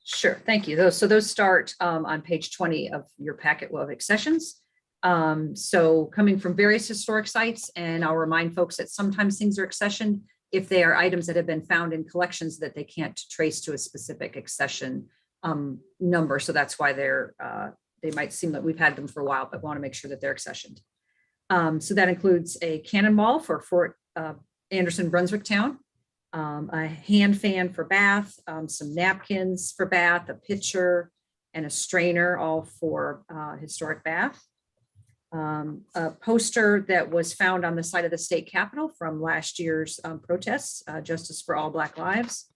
Sure, thank you. Those start on page 20 of your packet of accessions. So coming from various historic sites, and I'll remind folks that sometimes things are accessioned if they are items that have been found in collections that they can't trace to a specific accession number. So that's why they might seem like we've had them for a while, but want to make sure that they're accessioned. So that includes a cannonball for Fort Anderson, Brunswick Town, a hand fan for Bath, some napkins for Bath, a pitcher, and a strainer, all for historic Bath. A poster that was found on the site of the state capitol from last year's protests, Justice for All Black Lives.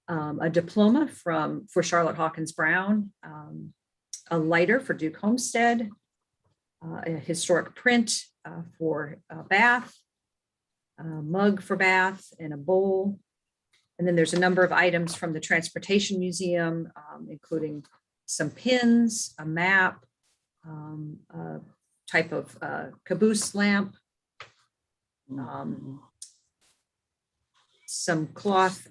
A diploma for Charlotte Hawkins Brown, a lighter for Duke Homestead, a historic print for Bath, a mug for Bath, and a bowl. And then there's a number of items from the Transportation Museum, including some pins, a map, a type of caboose lamp, some cloth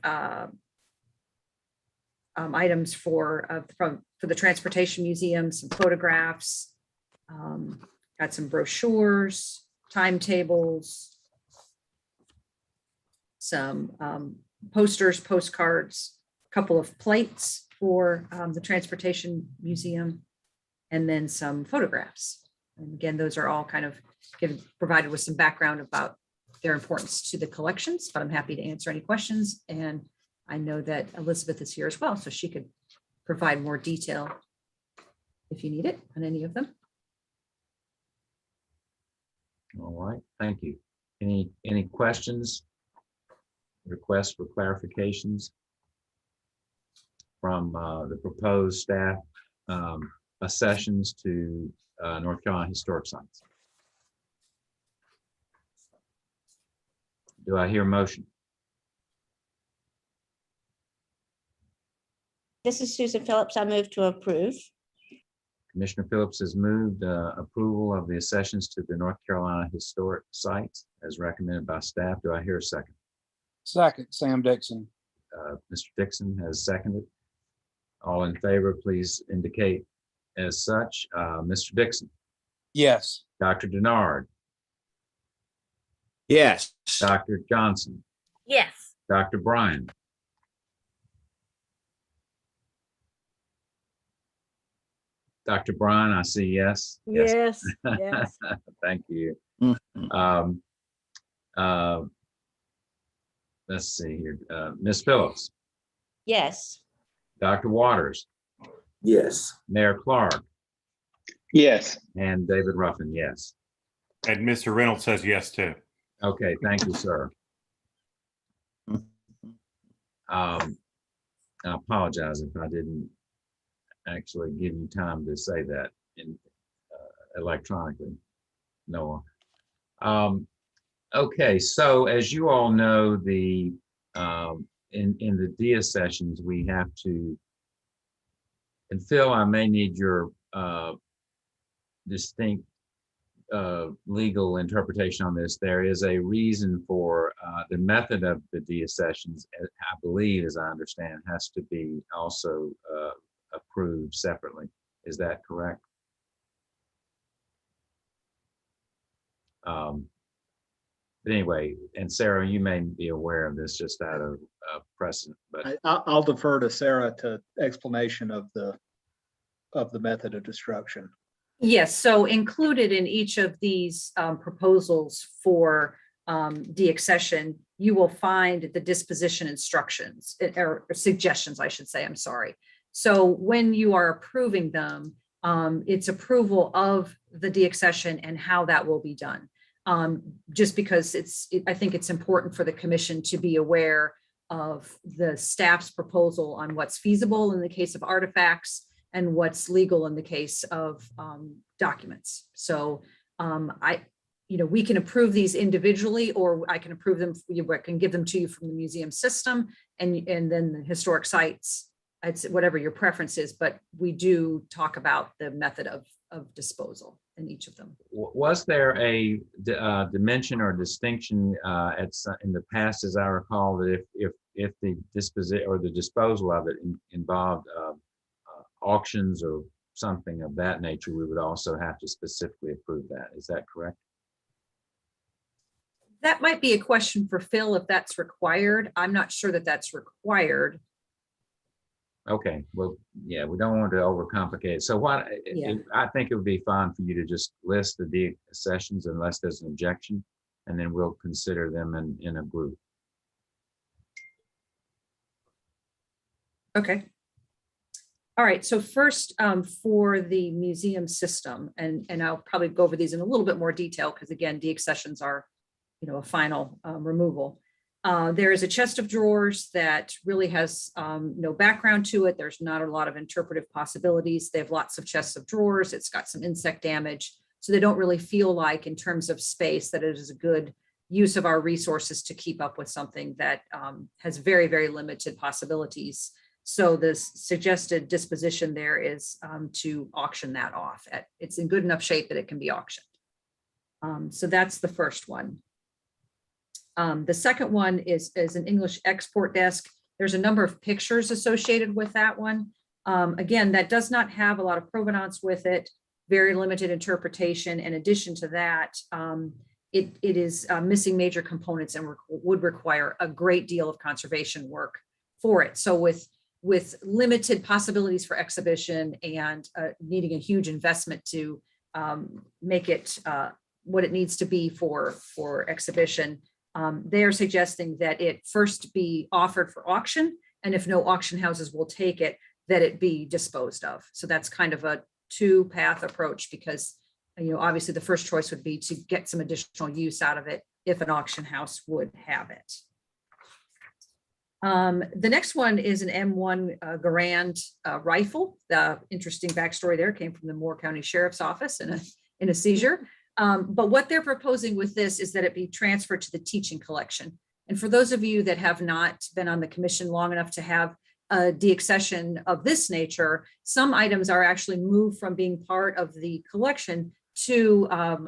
items for the Transportation Museum, some photographs, got some brochures, timetables, some posters, postcards, a couple of plates for the Transportation Museum, and then some photographs. And again, those are all kind of provided with some background about their importance to the collections, but I'm happy to answer any questions. And I know that Elizabeth is here as well, so she could provide more detail if you need it on any of them. All right, thank you. Any questions? Requests for clarifications from the proposed staff accessions to North Carolina Historic Sites? Do I hear a motion? This is Susan Phillips. I move to approve. Commissioner Phillips has moved approval of the accessions to the North Carolina Historic Sites as recommended by staff. Do I hear a second? Second, Sam Dixon. Mr. Dixon has seconded. All in favor, please indicate as such. Mr. Dixon, Yes. Dr. Denard, Yes. Dr. Johnson, Yes. Dr. Bryan, Dr. Bryan, I see yes. Yes, yes. Thank you. Mhm. Let's see here. Ms. Phillips, Yes. Dr. Waters, Yes. Mayor Clark, Yes. and David Ruffin, yes. And Mr. Reynolds says yes too. Okay, thank you, sir. I apologize if I didn't actually give you time to say that in electronically, Noah. Okay, so as you all know, the in the DIA sessions, we have to, and Phil, I may need your distinct legal interpretation on this. There is a reason for the method of the DIA sessions, I believe, as I understand, has to be also approved separately. Is that correct? But anyway, and Sarah, you may be aware of this just out of precedent, but I'll defer to Sarah to explanation of the method of destruction. Yes, so included in each of these proposals for deaccession, you will find the disposition instructions or suggestions, I should say, I'm sorry. So when you are approving them, it's approval of the deaccession and how that will be done. Just because I think it's important for the commission to be aware of the staff's proposal on what's feasible in the case of artifacts and what's legal in the case of documents. So we can approve these individually, or I can approve them, I can give them to you from the museum system and then the historic sites, it's whatever your preference is, but we do talk about the method of disposal in each of them. was there a dimension or distinction in the past, as I recall, that if the disposition or the disposal of it involved auctions or something of that nature, we would also have to specifically approve that. Is that correct? That might be a question for Phil if that's required. I'm not sure that that's required. Okay, well, yeah, we don't want to overcomplicate it. So Yeah. I think it would be fine for you to just list the deaccessions unless there's an objection, and then we'll consider them in a group. Okay. All right, so first for the museum system, and I'll probably go over these in a little bit more detail because again, deaccessions are, a final removal. There is a chest of drawers that really has no background to it. There's not a lot of interpretive possibilities. They have lots of chests of drawers. It's got some insect damage. So they don't really feel like, in terms of space, that it is a good use of our resources to keep up with something that has very, very limited possibilities. So the suggested disposition there is to auction that off. It's in good enough shape that it can be auctioned. So that's the first one. The second one is an English export desk. There's a number of pictures associated with that one. Again, that does not have a lot of provenance with it, very limited interpretation. In addition to that, it is missing major components and would require a great deal of conservation work for it. So with limited possibilities for exhibition and needing a huge investment to make it what it needs to be for exhibition. They are suggesting that it first be offered for auction, and if no auction houses will take it, that it be disposed of. So that's kind of a two-path approach, because obviously the first choice would be to get some additional use out of it if an auction house would have it. The next one is an M1 Garand Rifle. The interesting backstory there came from the Moore County Sheriff's Office in a seizure. But what they're proposing with this is that it be transferred to the teaching collection. And for those of you that have not been on the commission long enough to have a deaccession of this nature, some items are actually moved from being part of the collection to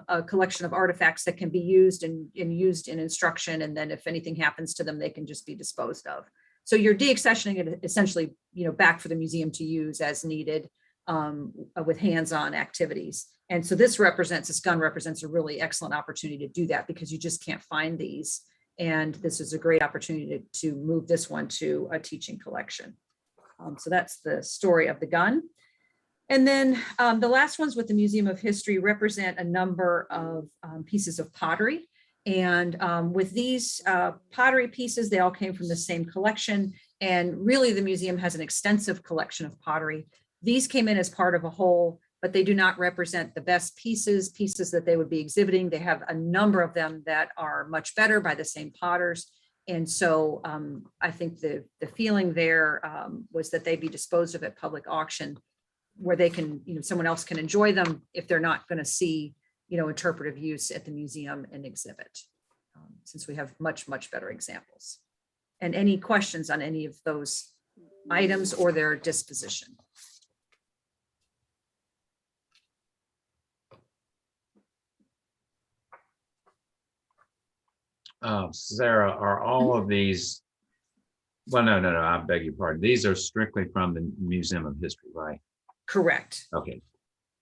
a collection of artifacts that can be used and used in instruction. And then if anything happens to them, they can just be disposed of. So you're deaccessioning it essentially, back for the museum to use as needed with hands-on activities. And so this gun represents a really excellent opportunity to do that, because you just can't find these. And this is a great opportunity to move this one to a teaching collection. So that's the story of the gun. And then the last ones with the Museum of History represent a number of pieces of pottery. And with these pottery pieces, they all came from the same collection. And really the museum has an extensive collection of pottery. These came in as part of a whole, but they do not represent the best pieces that they would be exhibiting. They have a number of them that are much better by the same potters. And so I think the feeling there was that they be disposed of at public auction, where they can, someone else can enjoy them if they're not going to see, interpretive use at the museum and exhibit, since we have much, much better examples. And any questions on any of those items or their disposition? Sarah, are all of these, well, no, I beg your pardon. These are strictly from the Museum of History, right? Correct. Okay.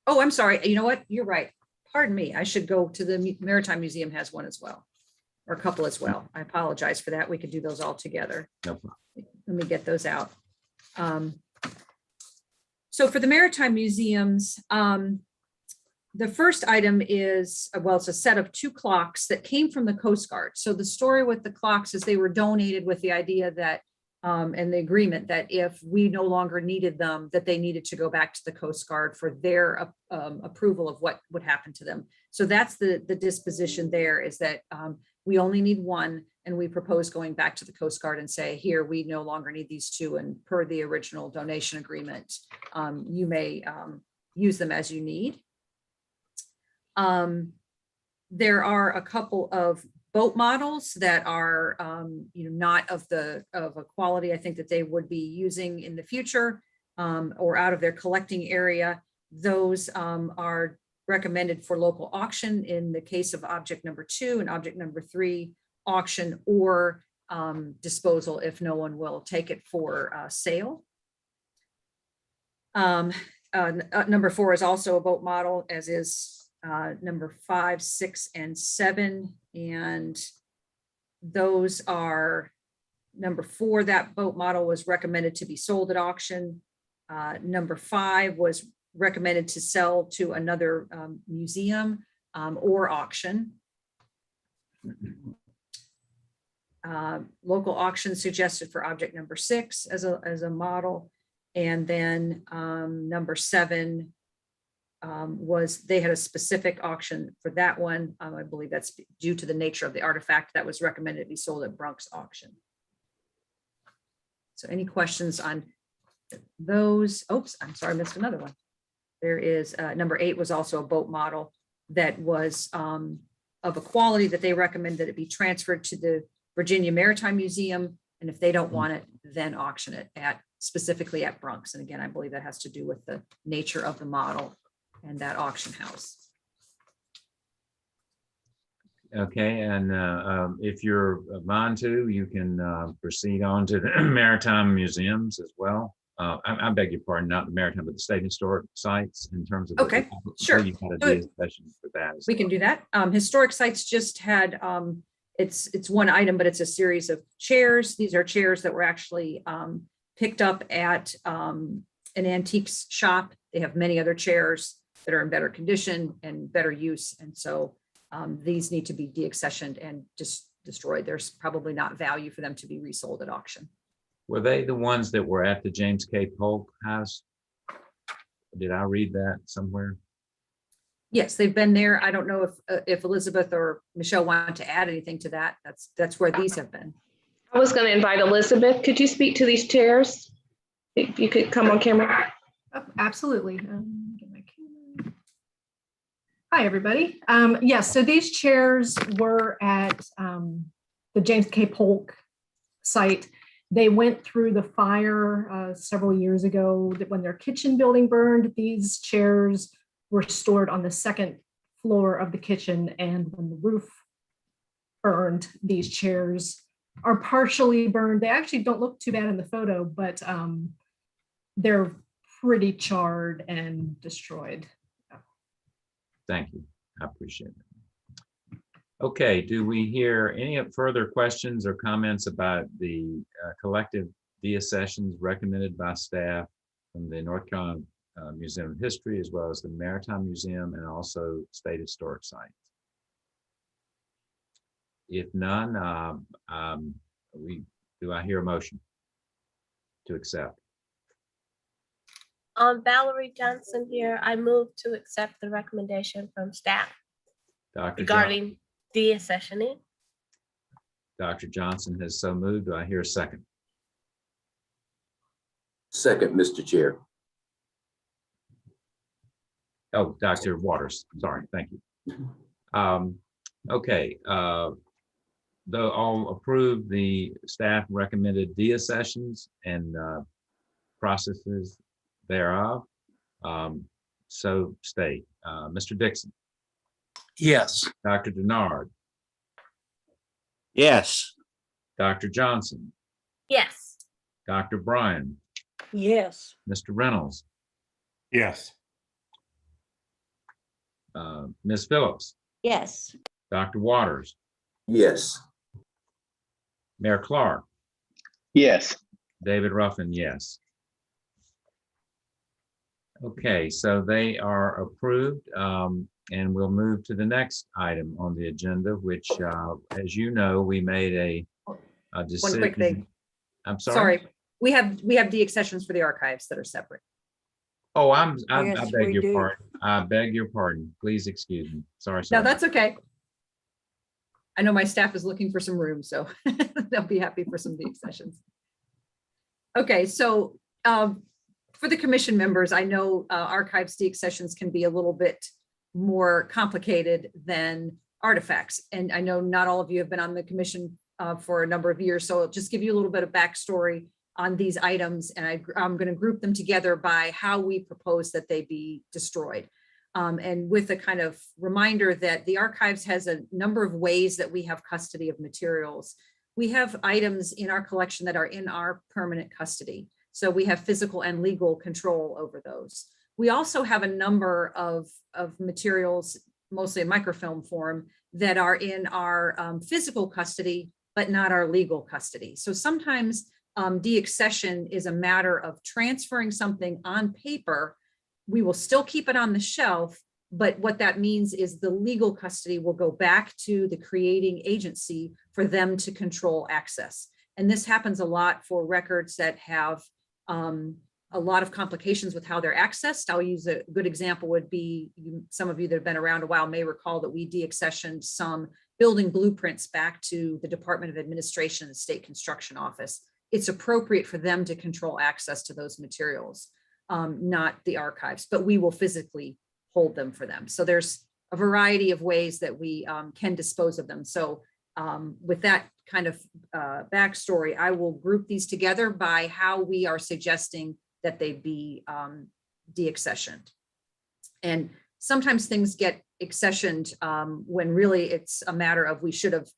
Oh, I'm sorry. You know what? You're right. Pardon me. I should go to the Maritime Museum, has one as well, or a couple as well. I apologize for that. We could do those all together. No problem. Let me get those out. So for the Maritime Museums, the first item is, well, it's a set of 2 clocks that came from the Coast Guard. So the story with the clocks is they were donated with the idea that, and the agreement that if we no longer needed them, that they needed to go back to the Coast Guard for their approval of what would happen to them. So that's the disposition there, is that we only need one, and we propose going back to the Coast Guard and say, here, we no longer need these 2, and per the original donation agreement, you may use them as you need. There are a couple of boat models that are, not of a quality I think that they would be using in the future, or out of their collecting area. Those are recommended for local auction in the case of object number 2 and object number 3, auction or disposal if no one will take it for sale. Number 4 is also a boat model, as is number 5, 6, and 7. And those are, number 4, that boat model was recommended to be sold at auction. Number 5 was recommended to sell to another museum or auction. Local auction suggested for object number 6 as a model. And then number 7 was, they had a specific auction for that one. I believe that's due to the nature of the artifact that was recommended to be sold at Bronx auction. So any questions on those? Oops, I'm sorry, I missed another one. There is number 8 was also a boat model that was of a quality that they recommend that it be transferred to the Virginia Maritime Museum. And if they don't want it, then auction it specifically at Bronx. And again, I believe that has to do with the nature of the model and that auction house. Okay, and if you're bound to, you can proceed on to the Maritime Museums as well. I beg your pardon, not the Maritime, but the state historic sites in terms of. Okay, sure. You've got a discussion for that. We can do that. Historic sites just had, it's one item, but it's a series of chairs. These are chairs that were actually picked up at an antiques shop. They have many other chairs that are in better condition and better use. And so these need to be deaccessioned and just destroyed. There's probably not value for them to be resold at auction. Were they the ones that were at the James K. Polk house? Did I read that somewhere? Yes, they've been there. I don't know if Elizabeth or Michelle want to add anything to that. That's where these have been. I was going to invite Elizabeth. Could you speak to these chairs? If you could come on camera. Oh, absolutely. Get my camera. Hi, everybody. Yes, so these chairs were at the James K. Polk site. They went through the fire several years ago when their kitchen building burned. These chairs were stored on the second floor of the kitchen. And when the roof burned, these chairs are partially burned. They actually don't look too bad in the photo, but they're pretty charred and destroyed. Thank you. I appreciate it. Okay, do we hear any further questions or comments about the collective deaccessions recommended by staff from the North Carolina Museum of History, as well as the Maritime Museum and also State Historic Sites? If none, do I hear a motion to accept? Valerie Johnson here. I move to accept the recommendation from staff Dr. regarding deaccessioning. Dr. Johnson has so moved. Do I hear a second? Second, Mr. Chair. Oh, Dr. Waters, sorry, thank you. Okay, though all approve the staff recommended deaccessions and processes thereof, so state. Mr. Dixon, Yes. Dr. Denard, Yes. Dr. Johnson, Yes. Dr. Bryan, Yes. Mr. Reynolds, Yes. Ms. Phillips, Yes. Dr. Waters, Yes. Mayor Clark, Yes. David Ruffin, yes. Okay, so they are approved, and we'll move to the next item on the agenda, which, as you know, we made a decision. One quick thing. I'm sorry. Sorry, we have deaccessions for the archives that are separate. Oh, I Yes, beg we your do. pardon. I beg your pardon. Please excuse me. Sorry. No, that's okay. I know my staff is looking for some room, so they'll be happy for some deaccessions. Okay, so for the commission members, I know archives deaccessions can be a little bit more complicated than artifacts. And I know not all of you have been on the commission for a number of years, so I'll just give you a little bit of backstory on these items, and I'm going to group them together by how we propose that they be destroyed. And with a kind of reminder that the archives has a number of ways that we have custody of materials. We have items in our collection that are in our permanent custody. So we have physical and legal control over those. We also have a number of materials, mostly in microfilm form, that are in our physical custody, but not our legal custody. So sometimes deaccession is a matter of transferring something on paper. We will still keep it on the shelf, but what that means is the legal custody will go back to the creating agency for them to control access. And this happens a lot for records that have a lot of complications with how they're accessed. I'll use a good example would be, some of you that have been around a while may recall that we deaccessioned some building blueprints back to the Department of Administration and State Construction Office. It's appropriate for them to control access to those materials, not the archives, but we will physically hold them for them. So there's a variety of ways that we can dispose of them. So with that kind of backstory, I will group these together by how we are suggesting that they be deaccessioned. And sometimes things get accessioned when really it's a matter of we should have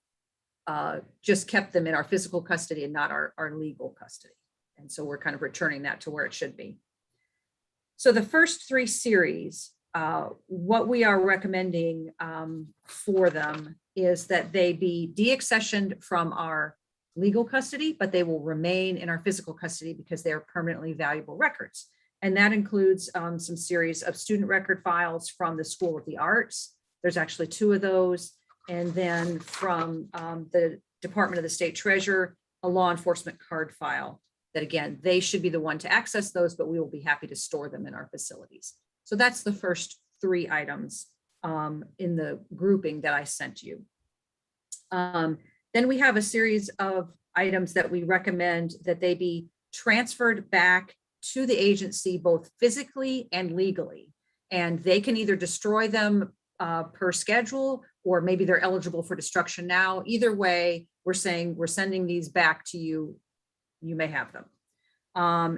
just kept them in our physical custody and not our legal custody. And so we're kind of returning that to where it should be. So the first three series, what we are recommending for them is that they be deaccessioned from our legal custody, but they will remain in our physical custody because they are permanently valuable records. And that includes some series of student record files from the School of the Arts. There's actually 2 of those. And then from the Department of the State Treasurer, a law enforcement card file that, again, they should be the one to access those, but we will be happy to store them in our facilities. So that's the first 3 items in the grouping that I sent you. Then we have a series of items that we recommend that they be transferred back to the agency, both physically and legally. And they can either destroy them per schedule, or maybe they're eligible for destruction now. Either way, we're saying we're sending these back to you. You may have them.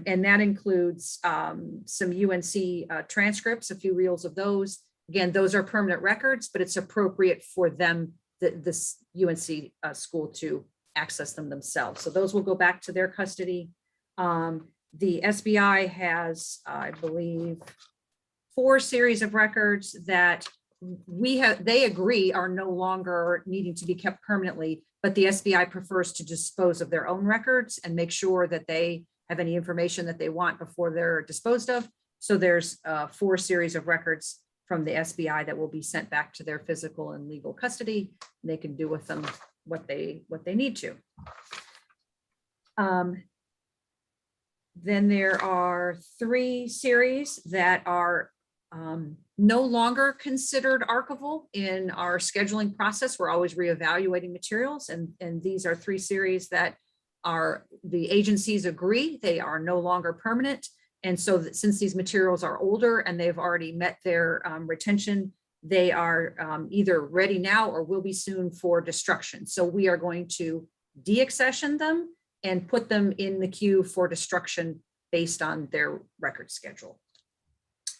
And that includes some UNC transcripts, a few reels of those. Again, those are permanent records, but it's appropriate for them, this UNC school, to access them themselves. So those will go back to their custody. The SBI has, I believe, 4 series of records that they agree are no longer needing to be kept permanently, but the SBI prefers to dispose of their own records and make sure that they have any information that they want before they're disposed of. So there's 4 series of records from the SBI that will be sent back to their physical and legal custody. And they can do with them what they need to. Then there are 3 series that are no longer considered archival in our scheduling process. We're always reevaluating materials, and these are 3 series that are, the agencies agree they are no longer permanent. And so that since these materials are older and they've already met their retention, they are either ready now or will be soon for destruction. So we are going to deaccession them and put them in the queue for destruction based on their record schedule.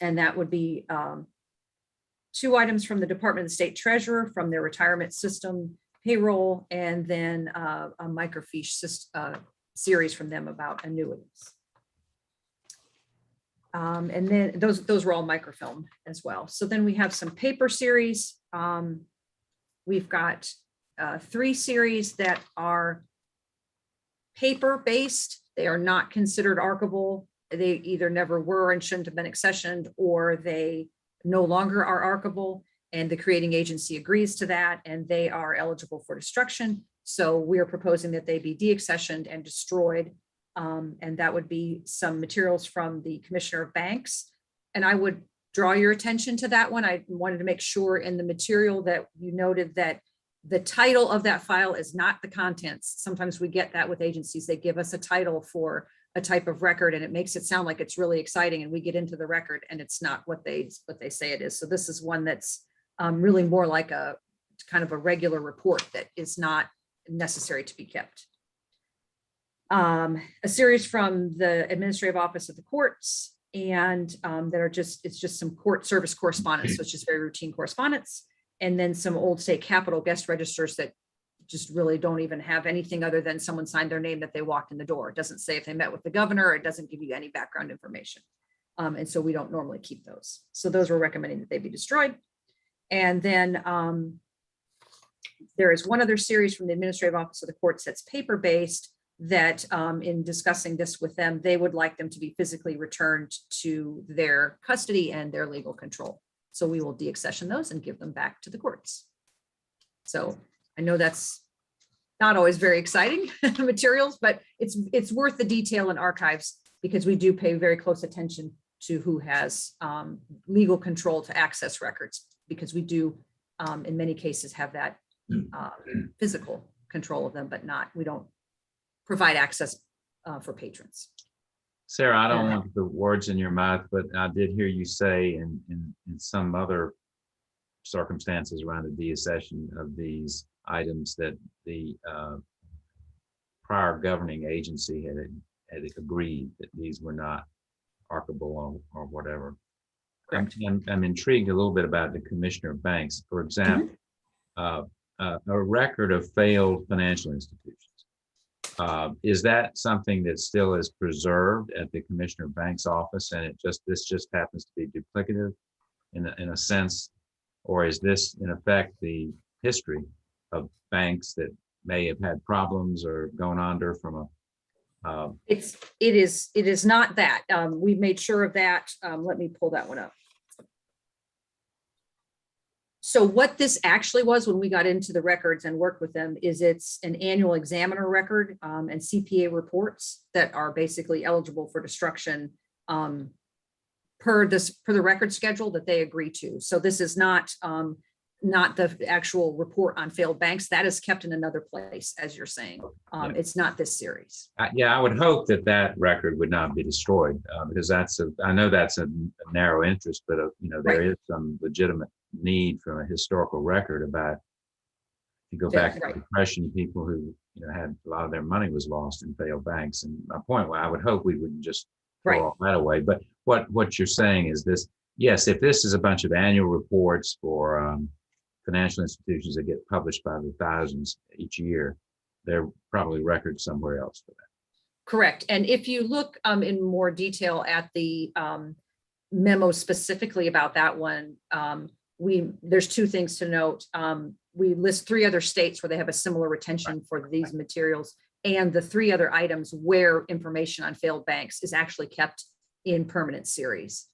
And that would be 2 items from the Department of the State Treasurer from their retirement system payroll, and then a microfiche series from them about annuities. And then those were all microfilm as well. So then we have some paper series. We've got 3 series that are paper-based. They are not considered archival. They either never were and shouldn't have been accessioned, or they no longer are archival, and the creating agency agrees to that, and they are eligible for destruction. So we are proposing that they be deaccessioned and destroyed. And that would be some materials from the Commissioner of Banks. And I would draw your attention to that one. I wanted to make sure in the material that you noted that the title of that file is not the contents. Sometimes we get that with agencies. They give us a title for a type of record and it makes it sound like it's really exciting, and we get into the record and it's not what they say it is. So this is one that's really more like a kind of a regular report that is not necessary to be kept. A series from the Administrative Office of the Courts, and that are it's just some court service correspondence, which is very routine correspondence. And then some old state capitol guest registers that just really don't even have anything other than someone signed their name that they walked in the door. It doesn't say if they met with the governor. It doesn't give you any background information. And so we don't normally keep those. So those we're recommending that they be destroyed. And then there is one other series from the Administrative Office of the Courts that's paper-based that in discussing this with them, they would like them to be physically returned to their custody and their legal control. So we will deaccession those and give them back to the courts. So I know that's not always very exciting materials, but it's worth the detail in archives, because we do pay very close attention to who has legal control to access records, because we do in many cases have that physical control of them, but we don't provide access for patrons. Sarah, I don't want the words in your mouth, but I did hear you say in some other circumstances around the deaccession of these items that the prior governing agency had agreed that these were not archivable or whatever. I'm intrigued a little bit about the Commissioner of Banks. For example, a record of failed financial institutions. Is that something that still is preserved at the Commissioner of Banks office, and this just happens to be duplicative in a sense, or is this in effect the history of banks that may have had problems or gone under from it is not that. We made sure of that. Let me pull that one up. So what this actually was when we got into the records and worked with them is it's an annual examiner record and CPA reports that are basically eligible for destruction per the record schedule that they agree to. So this is not the actual report on failed banks. That is kept in another place, as you're saying. It's not this series. Yeah, I would hope that that record would not be destroyed because I know that's a narrow interest, but there is some legitimate need for a historical record about, if you go back to the Depression, people who had a lot of their money was lost in failed banks. And my point, I would hope we wouldn't just throw all that away. But what you're saying is this: yes, if this is a bunch of annual reports for financial institutions that get published by the thousands each year, there are probably records somewhere else for that. Correct. And if you look in more detail at the memo specifically about that one, there's two things to note. We list 3 other states where they have a similar retention for these materials, and the 3 other items where information on failed banks is actually kept in permanent series.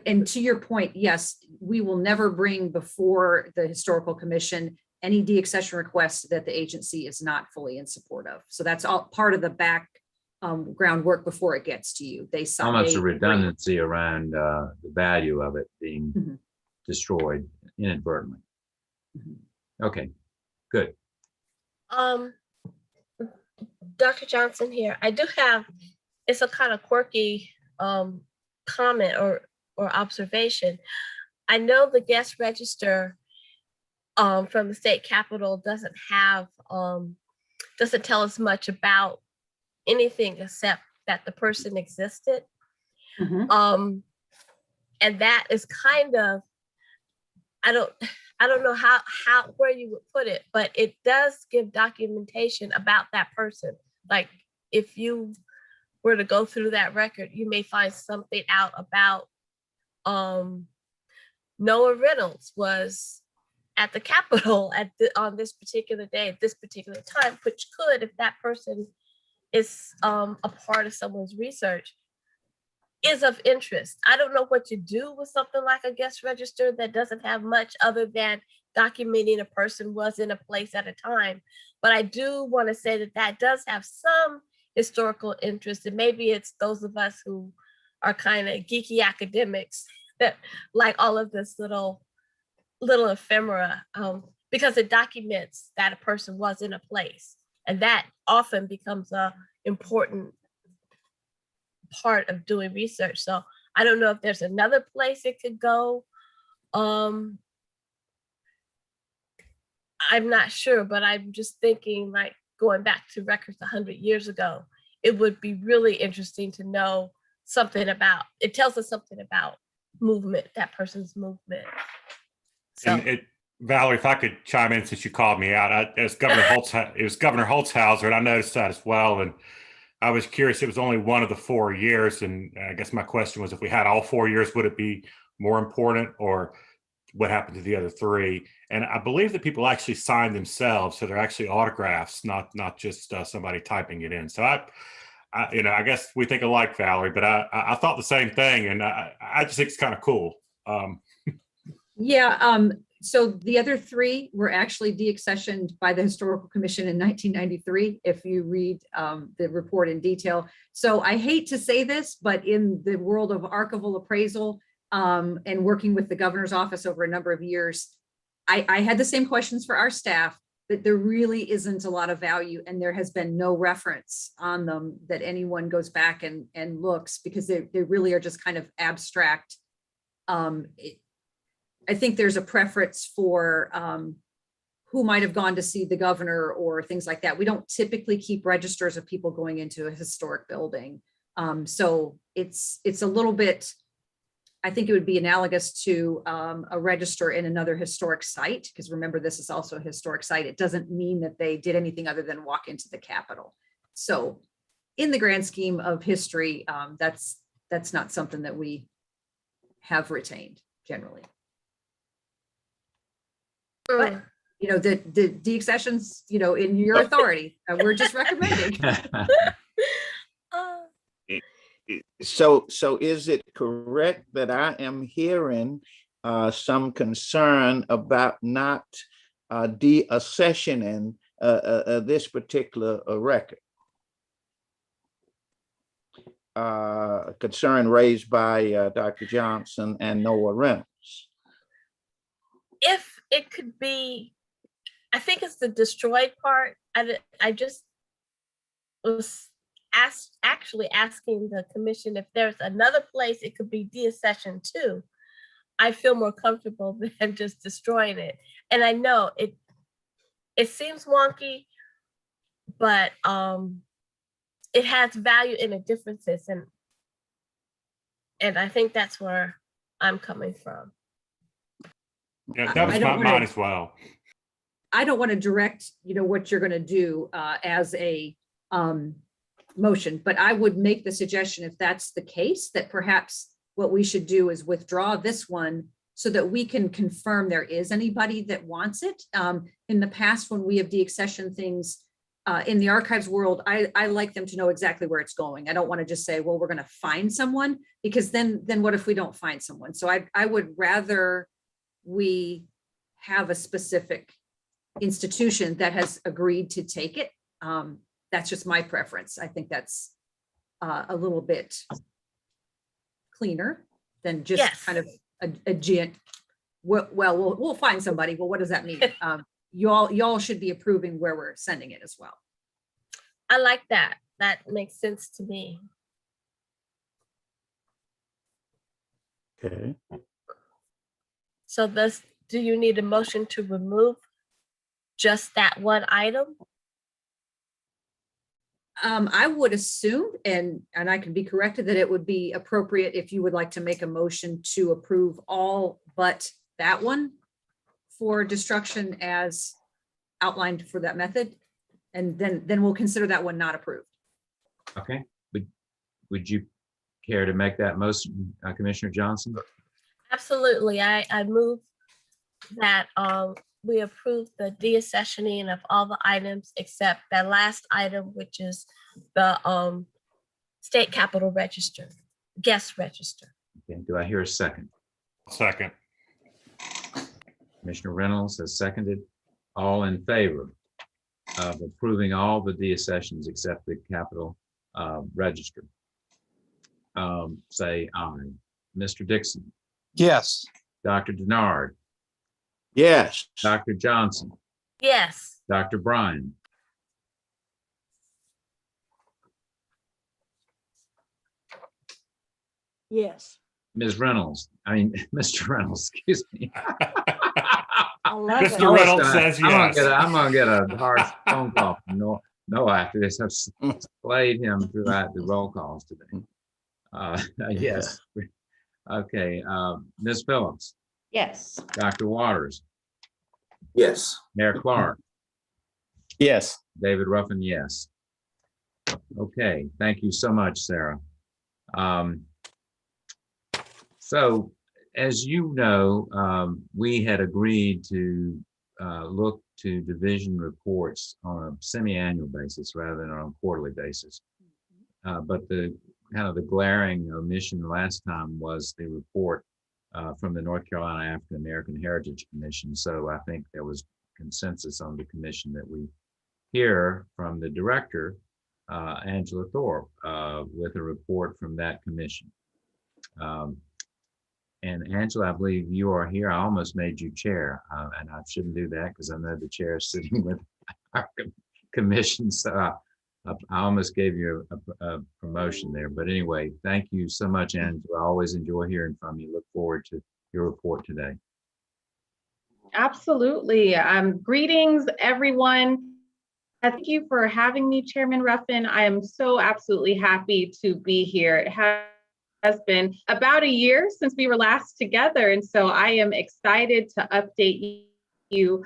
And to your point, yes, we will never bring before the Historical Commission any deaccession requests that the agency is not fully in support of. So that's all part of the background work before it gets to you. Almost a redundancy around the value of it being destroyed inadvertently. Okay, good. Dr. Johnson here. I do have, it's a kind of quirky comment or observation. I know the guest register from the state capitol doesn't tell us much about anything except that the person existed. And that is kind of, I don't know where you would put it, but it does give documentation about that person. Like if you were to go through that record, you may find something out about Noah Reynolds was at the Capitol on this particular day, at this particular time, which could, if that person is a part of someone's research, is of interest. I don't know what you do with something like a guest register that doesn't have much other than documenting a person was in a place at a time. But I do want to say that does have some historical interest, and maybe it's those of us who are kind of geeky academics that like all of this little ephemera, because it documents that a person was in a place, and that often becomes a important part of doing research. So I don't know if there's another place it could go. I'm not sure, but I'm just thinking, like, going back to records 100 years ago, it would be really interesting to know something about, it tells us something about movement, that person's movement. So. And Valerie, if I could chime in since you called me out, it was Governor Holtzhauser, and I noticed that as well. And I was curious, it was only one of the 4 years. And I guess my question was, if we had all 4 years, would it be more important, or what happened to the other 3? And I believe that people actually signed themselves. So they're actually autographs, not just somebody typing it in. So I guess we think alike, Valerie, but I thought the same thing. And I just think it's kind of cool. So the other 3 were actually deaccessioned by the Historical Commission in 1993, if you read the report in detail. So I hate to say this, but in the world of archival appraisal and working with the governor's office over a number of years, I had the same questions for our staff, that there really isn't a lot of value, and there has been no reference on them that anyone goes back and looks, because they really are just kind of abstract. I think there's a preference for who might have gone to see the governor or things like that. We don't typically keep registers of people going into a historic building. So it's a little bit, I think it would be analogous to a register in another historic site, because remember, this is also a historic site. It doesn't mean that they did anything other than walk into the Capitol. So in the grand scheme of history, that's not something that we have retained generally. But the deaccessions, in your authority, we're just recommending. So is it correct that I am hearing some concern about not deaccessioning this particular record? Concern raised by Dr. Johnson and Noah Reynolds. If it could be, I think it's the destroyed part. I just was actually asking the commission if there's another place it could be deaccessioned to. I feel more comfortable than just destroying it. And I know it seems wonky, but it has value in the differences, and I think that's where I'm coming from. Yeah, that was mine as well. I don't want to direct, what you're going to do as a motion, but I would make the suggestion, if that's the case, that perhaps what we should do is withdraw this one so that we can confirm there is anybody that wants it. In the past, when we have deaccession things in the archives world, I like them to know exactly where it's going. I don't want to just say, well, we're going to find someone, because then what if we don't find someone? So I would rather we have a specific institution that has agreed to take it. That's just my preference. I think that's a little bit cleaner than just kind of a giant, we'll find somebody. Well, what does that mean? Y'all should be approving where we're sending it as well. I like that. That makes sense to me. Okay. So do you need a motion to remove just that one item? I would assume, and I can be corrected, that it would be appropriate if you would like to make a motion to approve all but that one for destruction as outlined for that method. And then we'll consider that one not approved. Okay. Would you care to make that motion, Commissioner Johnson? Absolutely. I move that we approve the deaccessioning of all the items except that last item, which is the state capitol register, guest register. Okay. Do I hear a second? Second. Commissioner Reynolds has seconded. All in favor of approving all the deaccessions except the capitol register, say aye. Mr. Dixon, Yes. Dr. Denard, Yes. Dr. Johnson, Yes. Dr. Bryan, Yes. Ms. Reynolds, Mr. Reynolds, excuse me. I love it. Mr. Reynolds says yes. I'm gonna get a hard phone call from Noah after this. I've played him throughout the roll calls today. Yes. Okay. Ms. Phillips, Yes. Dr. Waters, Yes. Mayor Clark, Yes. David Ruffin, yes. Okay. Thank you so much, Sarah. So, as you know, we had agreed to look to division reports on a semi-annual basis rather than on a quarterly basis. But the kind of the glaring omission last time was the report from the North Carolina African American Heritage Commission. So I think there was consensus on the commission that we hear from the director, Angela Thorpe, with a report from that commission. And Angela, I believe you are here. I almost made you chair, and I shouldn't do that because I know the chair is sitting with our commission. So I almost gave you a promotion there. But anyway, thank you so much, Angela. I always enjoy hearing from you. Look forward to your report today. Absolutely. Greetings, everyone. Thank you for having me, Chairman Ruffin. I am so absolutely happy to be here. It has been about a year since we were last together, and so I am excited to update you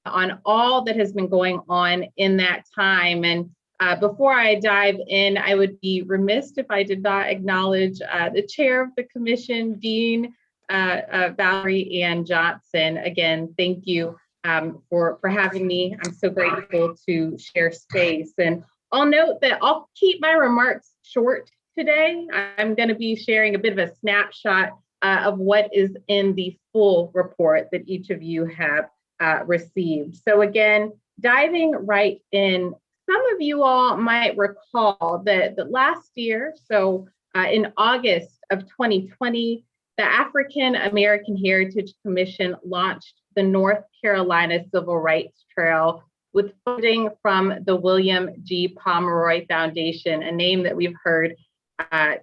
on all that has been going on in that time. And before I dive in, I would be remiss if I did not acknowledge the chair of the commission, Dean Valerie Ann Johnson. Again, thank you for having me. I'm so grateful to share space. And I'll note that I'll keep my remarks short today. I'm going to be sharing a bit of a snapshot of what is in the full report that each of you have received. So again, diving right in, some of you all might recall that last year, so in August of 2020, the African American Heritage Commission launched the North Carolina Civil Rights Trail with funding from the William G. Pomeroy Foundation, a name that we've heard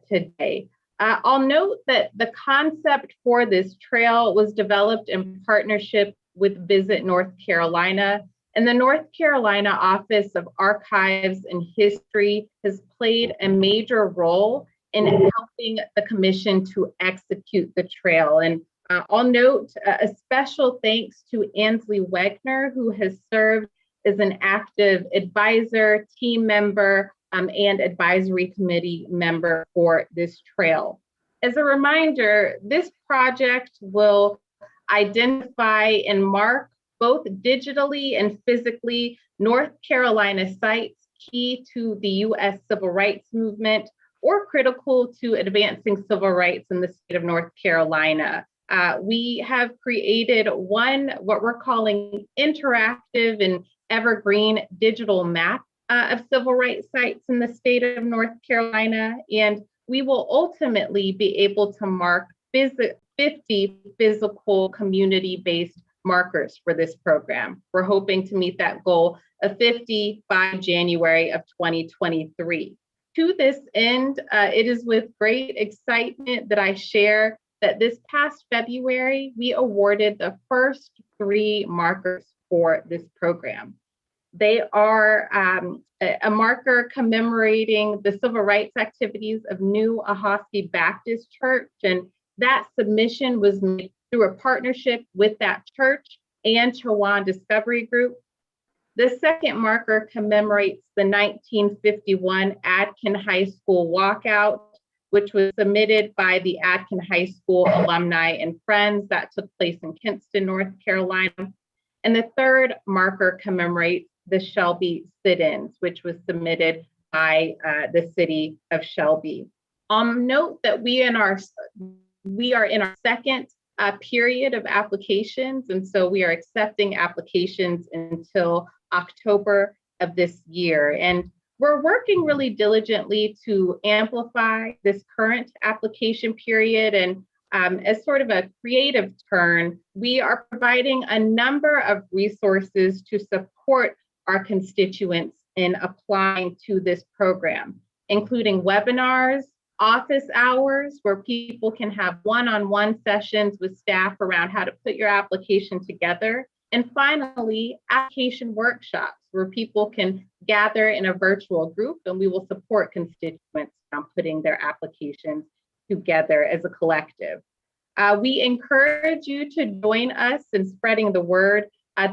today. I'll note that the concept for this trail was developed in partnership with Visit North Carolina, and the North Carolina Office of Archives and History has played a major role in helping the commission to execute the trail. And I'll note a special thanks to Ansley Wegner, who has served as an active advisor, team member, and advisory committee member for this trail. As a reminder, this project will identify and mark both digitally and physically North Carolina sites key to the U.S. civil rights movement or critical to advancing civil rights in the state of North Carolina. We have created what we're calling interactive and evergreen digital map of civil rights sites in the state of North Carolina, and we will ultimately be able to mark 50 physical community-based markers for this program. We're hoping to meet that goal of 50 by January of 2023. To this end, it is with great excitement that I share that this past February, we awarded the first 3 markers for this program. They are a marker commemorating the civil rights activities of New Ahoskie Baptist Church, and that submission was made through a partnership with that church and Chowan Discovery Group. The second marker commemorates the 1951 Adkin High School walkout, which was submitted by the Adkin High School alumni and friends that took place in Kinston, North Carolina. And the third marker commemorates the Shelby sit-ins, which was submitted by the city of Shelby. Note that we are in our second period of applications, and so we are accepting applications until October of this year. And we're working really diligently to amplify this current application period. And as sort of a creative turn, we are providing a number of resources to support our constituents in applying to this program, including webinars, office hours where people can have one-on-one sessions with staff around how to put your application together. And finally, application workshops where people can gather in a virtual group, and we will support constituents on putting their applications together as a collective. We encourage you to join us in spreading the word.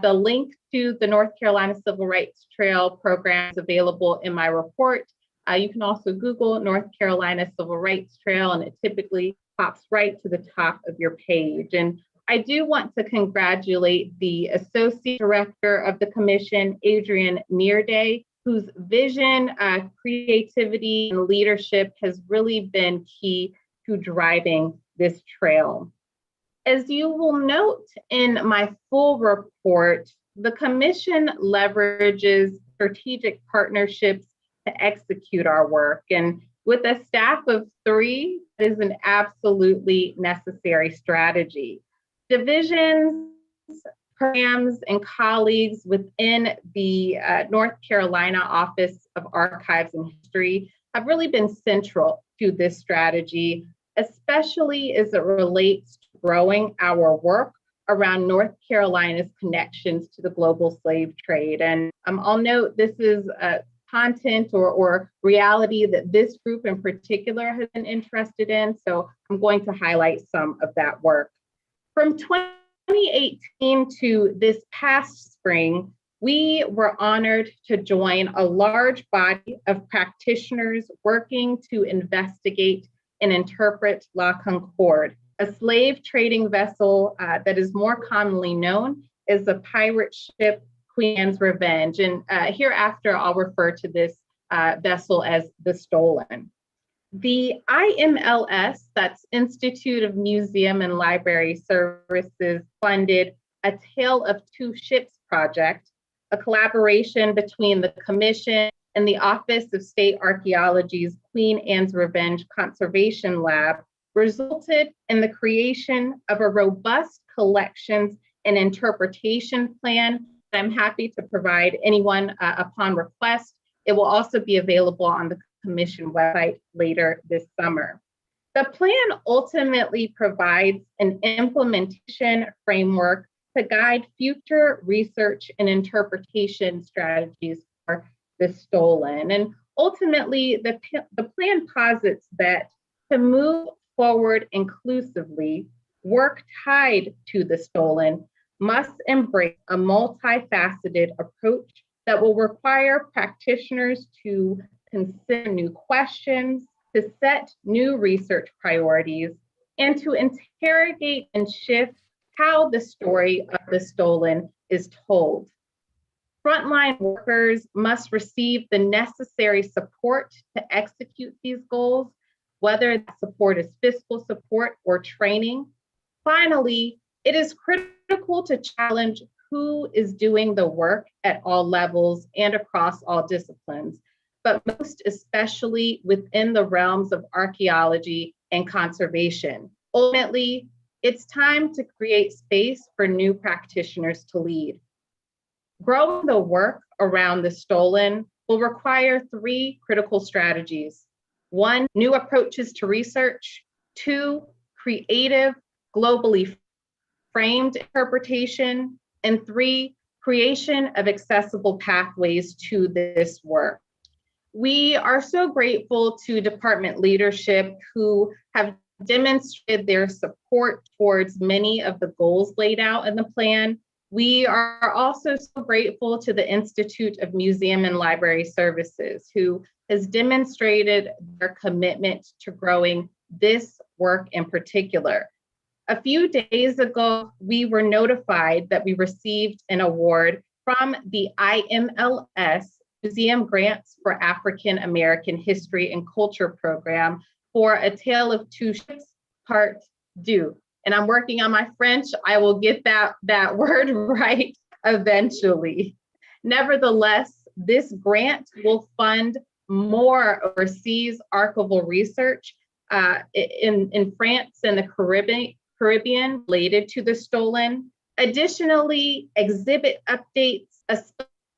The link to the North Carolina Civil Rights Trail program is available in my report. You can also Google North Carolina Civil Rights Trail, and it typically pops right to the top of your page. And I do want to congratulate the Associate Director of the Commission, Adrian Nearday, whose vision, creativity, and leadership has really been key to driving this trail. As you will note in my full report, the Commission leverages strategic partnerships to execute our work. And with a staff of 3, it is an absolutely necessary strategy. Divisions, programs, and colleagues within the North Carolina Office of Archives and History have really been central to this strategy, especially as it relates to growing our work around North Carolina's connections to the global slave trade. And I'll note this is content or reality that this group in particular has been interested in. So I'm going to highlight some of that work. From 2018 to this past spring, we were honored to join a large body of practitioners working to investigate and interpret La Concorde, a slave trading vessel that is more commonly known as the pirate ship Queen Anne's Revenge. And hereafter, I'll refer to this vessel as the Stolen. The IMLS, that's Institute of Museum and Library Services, funded a Tale of Two Ships project, a collaboration between the Commission and the Office of State Archaeology's Queen Anne's Revenge Conservation Lab, resulted in the creation of a robust collections and interpretation plan that I'm happy to provide anyone upon request. It will also be available on the Commission website later this summer. The plan ultimately provides an implementation framework to guide future research and interpretation strategies for the stolen. And ultimately, the plan posits that to move forward inclusively, work tied to the stolen must embrace a multifaceted approach that will require practitioners to consider new questions, to set new research priorities, and to interrogate and shift how the story of the stolen is told. Frontline workers must receive the necessary support to execute these goals, whether that support is fiscal support or training. Finally, it is critical to challenge who is doing the work at all levels and across all disciplines, but most especially within the realms of archaeology and conservation. Ultimately, it's time to create space for new practitioners to lead. Growing the work around the stolen will require three critical strategies. 1, new approaches to research. 2, creative, globally framed interpretation. And 3, creation of accessible pathways to this work. We are so grateful to department leadership who have demonstrated their support towards many of the goals laid out in the plan. We are also so grateful to the Institute of Museum and Library Services, who has demonstrated their commitment to growing this work in particular. A few days ago, we were notified that we received an award from the IMLS Museum Grants for African American History and Culture program for A Tale of Two Ships, Part 2. And I'm working on my French. I will get that word right eventually. Nevertheless, this grant will fund more overseas archival research in France and the Caribbean related to the stolen. Additionally, exhibit updates, a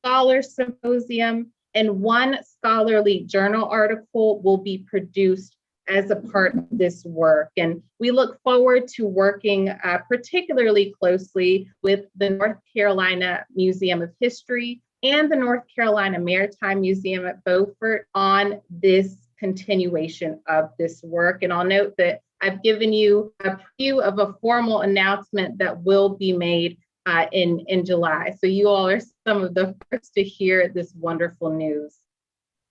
scholar symposium, and 1 scholarly journal article will be produced as a part of this work. And we look forward to working particularly closely with the North Carolina Museum of History and the North Carolina Maritime Museum at Beaufort on this continuation of this work. And I'll note that I've given you a preview of a formal announcement that will be made in July. So you all are some of the first to hear this wonderful news.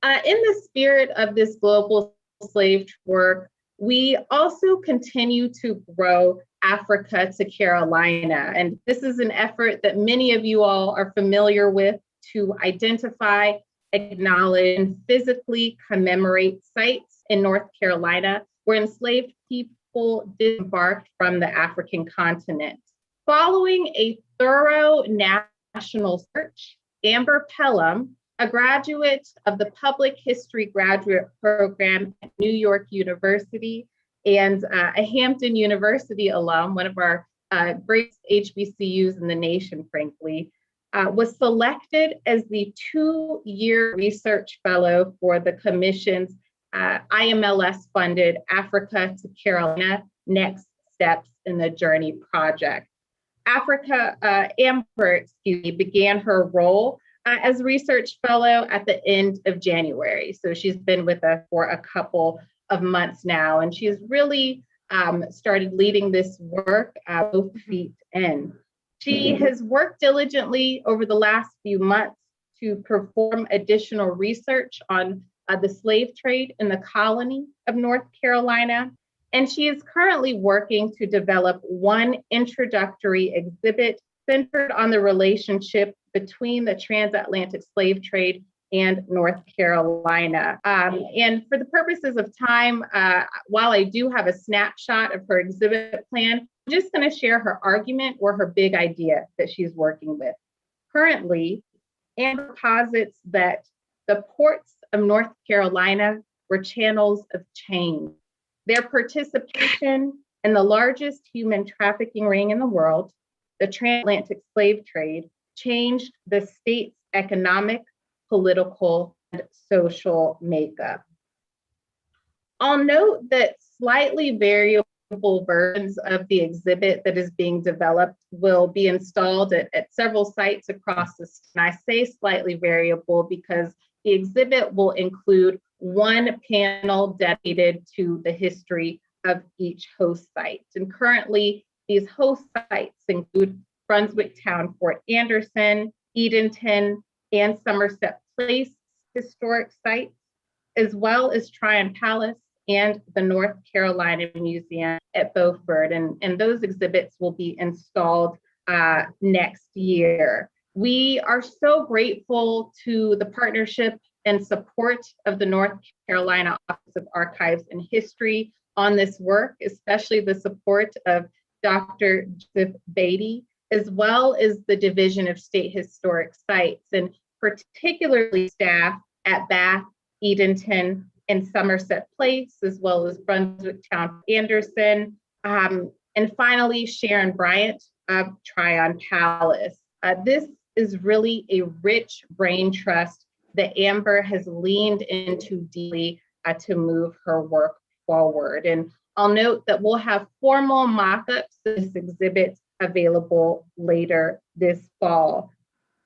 In the spirit of this global slave work, we also continue to grow Africa to Carolina. And this is an effort that many of you all are familiar with to identify, acknowledge, and physically commemorate sites in North Carolina where enslaved people disembarked from the African continent. Following a thorough national search, Amber Pelham, a graduate of the Public History Graduate Program at New York University and a Hampton University alum, one of our great HBCUs in the nation, frankly, was selected as the 2-year research fellow for the Commission's IMLS-funded Africa to Carolina Next Steps in the Journey project. Amber began her role as research fellow at the end of January. So she's been with us for a couple of months now, and she's really started leading this work both feet in. She has worked diligently over the last few months to perform additional research on the slave trade in the colony of North Carolina. And she is currently working to develop 1 introductory exhibit centered on the relationship between the transatlantic slave trade and North Carolina. And for the purposes of time, while I do have a snapshot of her exhibit plan, I'm just going to share her argument or her big idea that she's working with. Currently, Amber posits that the ports of North Carolina were channels of change. Their participation in the largest human trafficking ring in the world, the transatlantic slave trade, changed the state's economic, political, and social makeup. I'll note that slightly variable versions of the exhibit that is being developed will be installed at several sites across the state. And I say slightly variable because the exhibit will include one panel dedicated to the history of each host site. And currently, these host sites include Brunswick Town, Fort Anderson, Edenton, and Somerset Place historic sites, as well as Tryon Palace and the North Carolina Museum at Beaufort. And those exhibits will be installed next year. We are so grateful to the partnership and support of the North Carolina Office of Archives and History on this work, especially the support of Dr. Joseph Beatty, as well as the Division of State Historic Sites, and particularly staff at Bath, Edenton, and Somerset Place, as well as Brunswick Town, Anderson, and finally Sharon Bryant of Tryon Palace. This is really a rich brain trust that Amber has leaned into deeply to move her work forward. And I'll note that we'll have formal mock-ups of this exhibit available later this fall.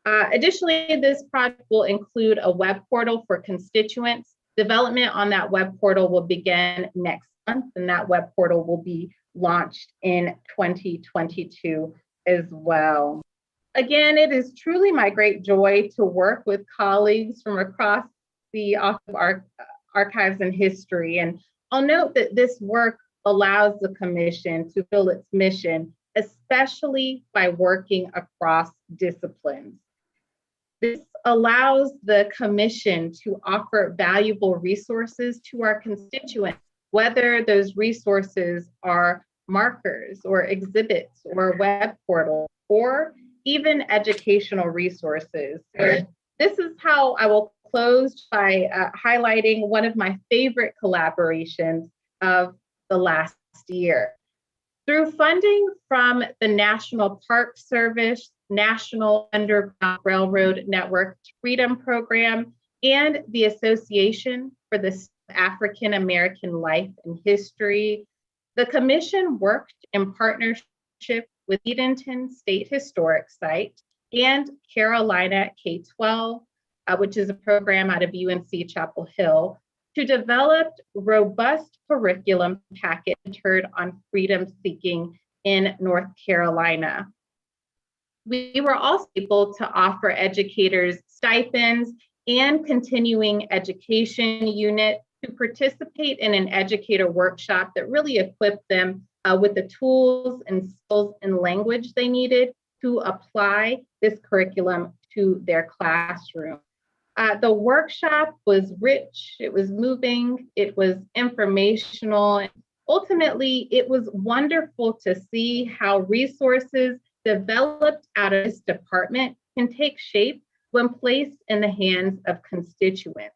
Additionally, this project will include a web portal for constituents. Development on that web portal will begin next month, and that web portal will be launched in 2022 as well. Again, it is truly my great joy to work with colleagues from across the Office of Archives and History. And I'll note that this work allows the Commission to fulfill its mission, especially by working across disciplines. This allows the Commission to offer valuable resources to our constituents, whether those resources are markers or exhibits or web portals or even educational resources. So this is how I will close by highlighting one of my favorite collaborations of the last year. Through funding from the National Park Service, National Underground Railroad Network Freedom Program, and the Association for the African American Life and History, the Commission worked in partnership with Edenton State Historic Site and Carolina K-12, which is a program out of UNC Chapel Hill, to develop robust curriculum package centered on freedom seeking in North Carolina. We were also able to offer educators stipends and continuing education unit to participate in an educator workshop that really equipped them with the tools and skills and language they needed to apply this curriculum to their classroom. The workshop was rich, it was moving, it was informational. And ultimately, it was wonderful to see how resources developed out of this department can take shape when placed in the hands of constituents,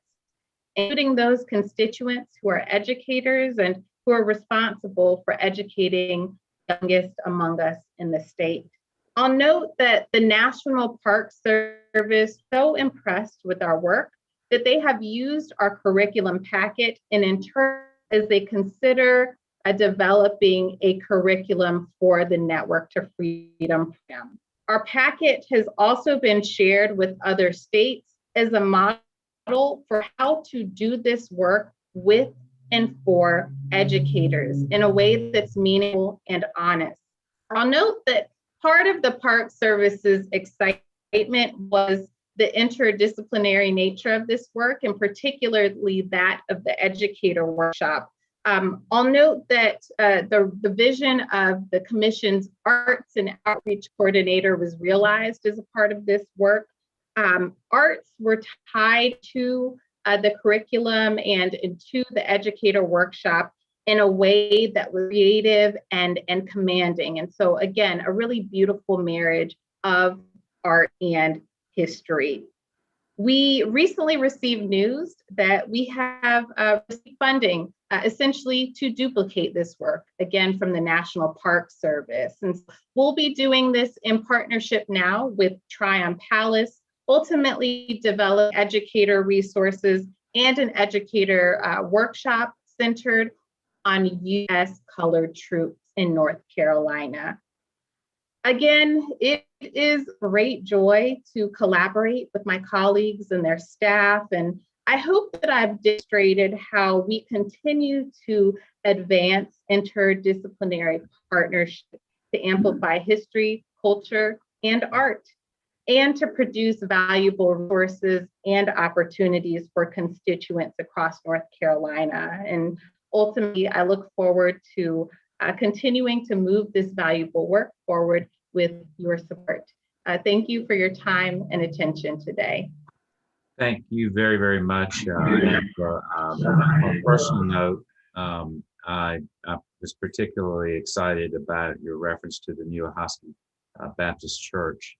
including those constituents who are educators and who are responsible for educating the youngest among us in the state. I'll note that the National Park Service is so impressed with our work that they have used our curriculum packet and in turn as they consider developing a curriculum for the Network to Freedom program. Our packet has also been shared with other states as a model for how to do this work with and for educators in a way that's meaningful and honest. I'll note that part of the Park Service's excitement was the interdisciplinary nature of this work, and particularly that of the educator workshop. I'll note that the vision of the Commission's Arts and Outreach Coordinator was realized as a part of this work. Arts were tied to the curriculum and into the educator workshop in a way that was creative and commanding. And so again, a really beautiful marriage of art and history. We recently received news that we have received funding essentially to duplicate this work, again, from the National Park Service. And we'll be doing this in partnership now with Tryon Palace, ultimately develop educator resources and an educator workshop centered on U.S. colored troops in North Carolina. Again, it is great joy to collaborate with my colleagues and their staff, and I hope that I've demonstrated how we continue to advance interdisciplinary partnerships to amplify history, culture, and art, and to produce valuable resources and opportunities for constituents across North Carolina. And ultimately, I look forward to continuing to move this valuable work forward with your support. Thank you for your time and attention today. Thank you very, very much. Angela. On a personal note, I was particularly excited about your reference to the New Hosky Baptist Church.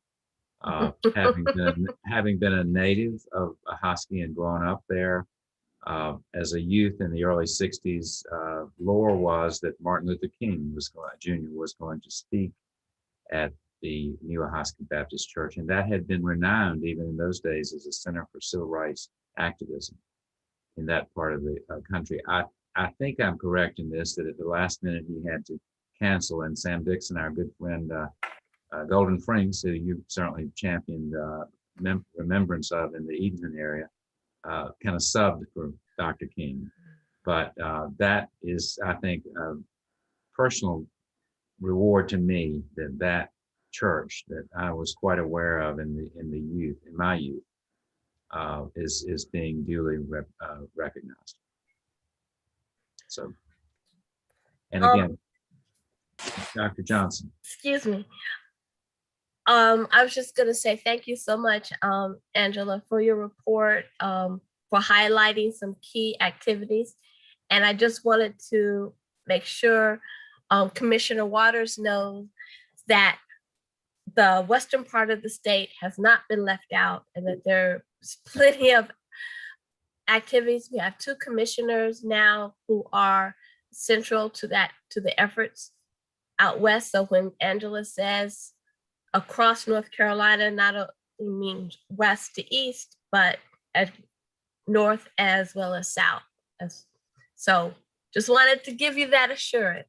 Having been a native of Hosky and growing up there, as a youth in the early 60s, lore was that Martin Luther King Jr. was going to speak at the New Hosky Baptist Church, and that had been renowned even in those days as a center for civil rights activism in that part of the country. I think I'm correct in this, that at the last minute he had to cancel, and Sam Dixon, our good friend, Golden Franks, who you certainly championed remembrance of in the Edenton area, kind of subbed for Dr. King. But that is, I think, a personal reward to me, that church that I was quite aware of in my youth, is being duly recognized. So, and again, Dr. Johnson. Excuse me. I was just going to say thank you so much, Angela, for your report, for highlighting some key activities. And I just wanted to make sure Commissioner Waters knows that the western part of the state has not been left out, and that there's plenty of activities. We have 2 commissioners now who are central to the efforts out west. So when Angela says across North Carolina, not only means west to east, but as north as well as south. So just wanted to give you that assurance.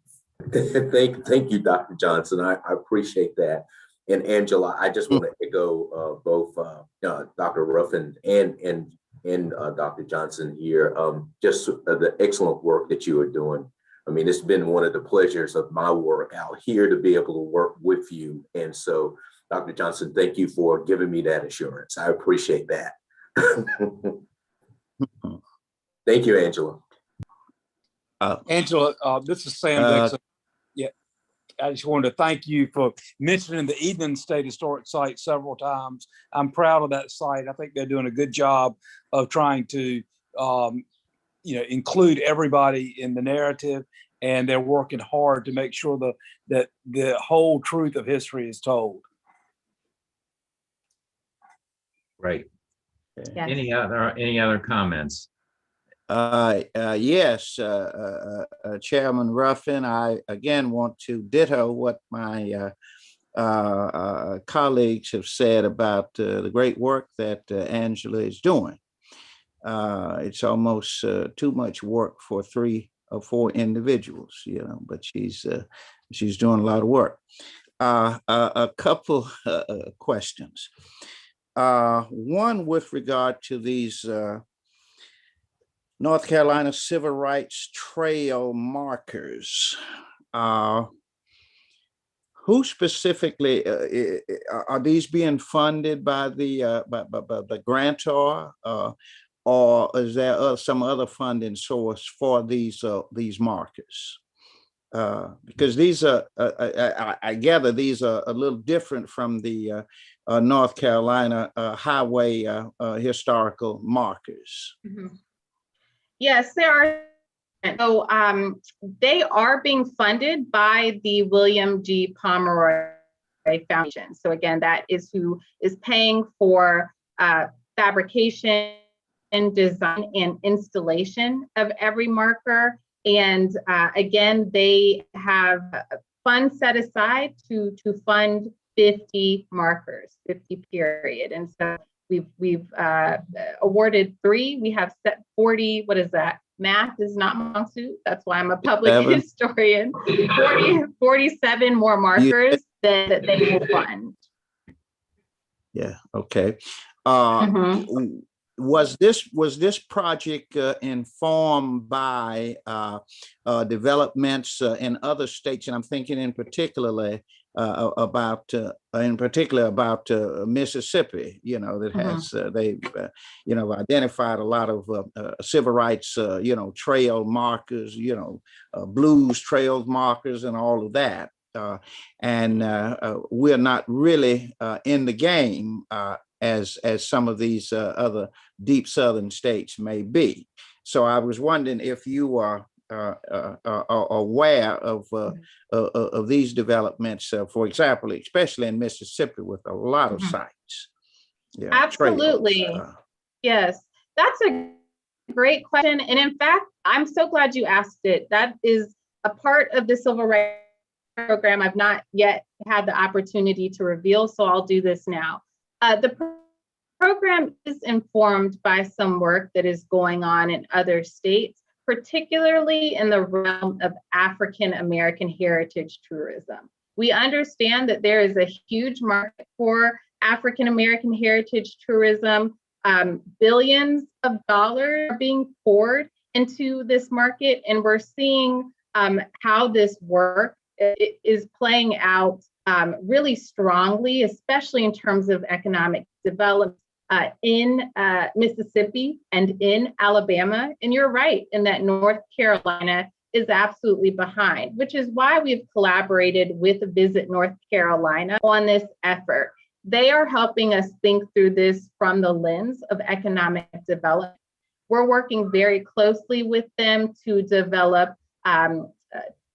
Thank you, Dr. Johnson. I appreciate that. And Angela, I just want to echo both Dr. Ruffin and Dr. Johnson here. Just the excellent work that you are doing. I mean, it's been one of the pleasures of my work out here to be able to work with you. And so, Dr. Johnson, thank you for giving me that assurance. I appreciate that. Thank you, Angela. Angela, this is Sam Dixon. Yeah, I just wanted to thank you for mentioning the Edenton State Historic Site several times. I'm proud of that site. I think they're doing a good job of trying to include everybody in the narrative, and they're working hard to make sure that the whole truth of history is told. Right. Yes. Any other comments? Yes, Chairman Ruffin, I again want to ditto what my colleagues have said about the great work that Angela is doing. It's almost too much work for 3 or 4 individuals, but she's doing a lot of work. A couple questions. One with regard to these North Carolina Civil Rights Trail markers. Who specifically are these being funded by the grantor, or is there some other funding source for these markers? because these are, I gather these are a little different from the North Carolina highway historical markers. Yes, there are. So they are being funded by the William G. Pomeroy Foundation. So again, that is who is paying for fabrication and design and installation of every marker. And again, they have funds set aside to fund 50 markers, 50 period. And so we've awarded 3. We have set 40. What is that? Math is not my suit. That's why I'm a public historian. 47 more markers that they will fund. Yeah. Okay. Was this project informed by developments in other states? And I'm thinking in particular about Mississippi. You know, that has they've identified a lot of civil rights trail markers. Blues trail markers and all of that. And we're not really in the game as some of these other deep southern states may be. So I was wondering if you are aware of these developments, for example, especially in Mississippi with a lot of sites. Yeah, absolutely. Yes, that's a great question. And in fact, I'm so glad you asked it. That is a part of the Civil Rights Program I've not yet had the opportunity to reveal, so I'll do this now. The program is informed by some work that is going on in other states, particularly in the realm of African American heritage tourism. We understand that there is a huge market for African American heritage tourism. Billions of dollars are being poured into this market, and we're seeing how this work is playing out really strongly, especially in terms of economic development in Mississippi and in Alabama. And you're right in that North Carolina is absolutely behind, which is why we've collaborated with Visit North Carolina on this effort. They are helping us think through this from the lens of economic development. We're working very closely with them to develop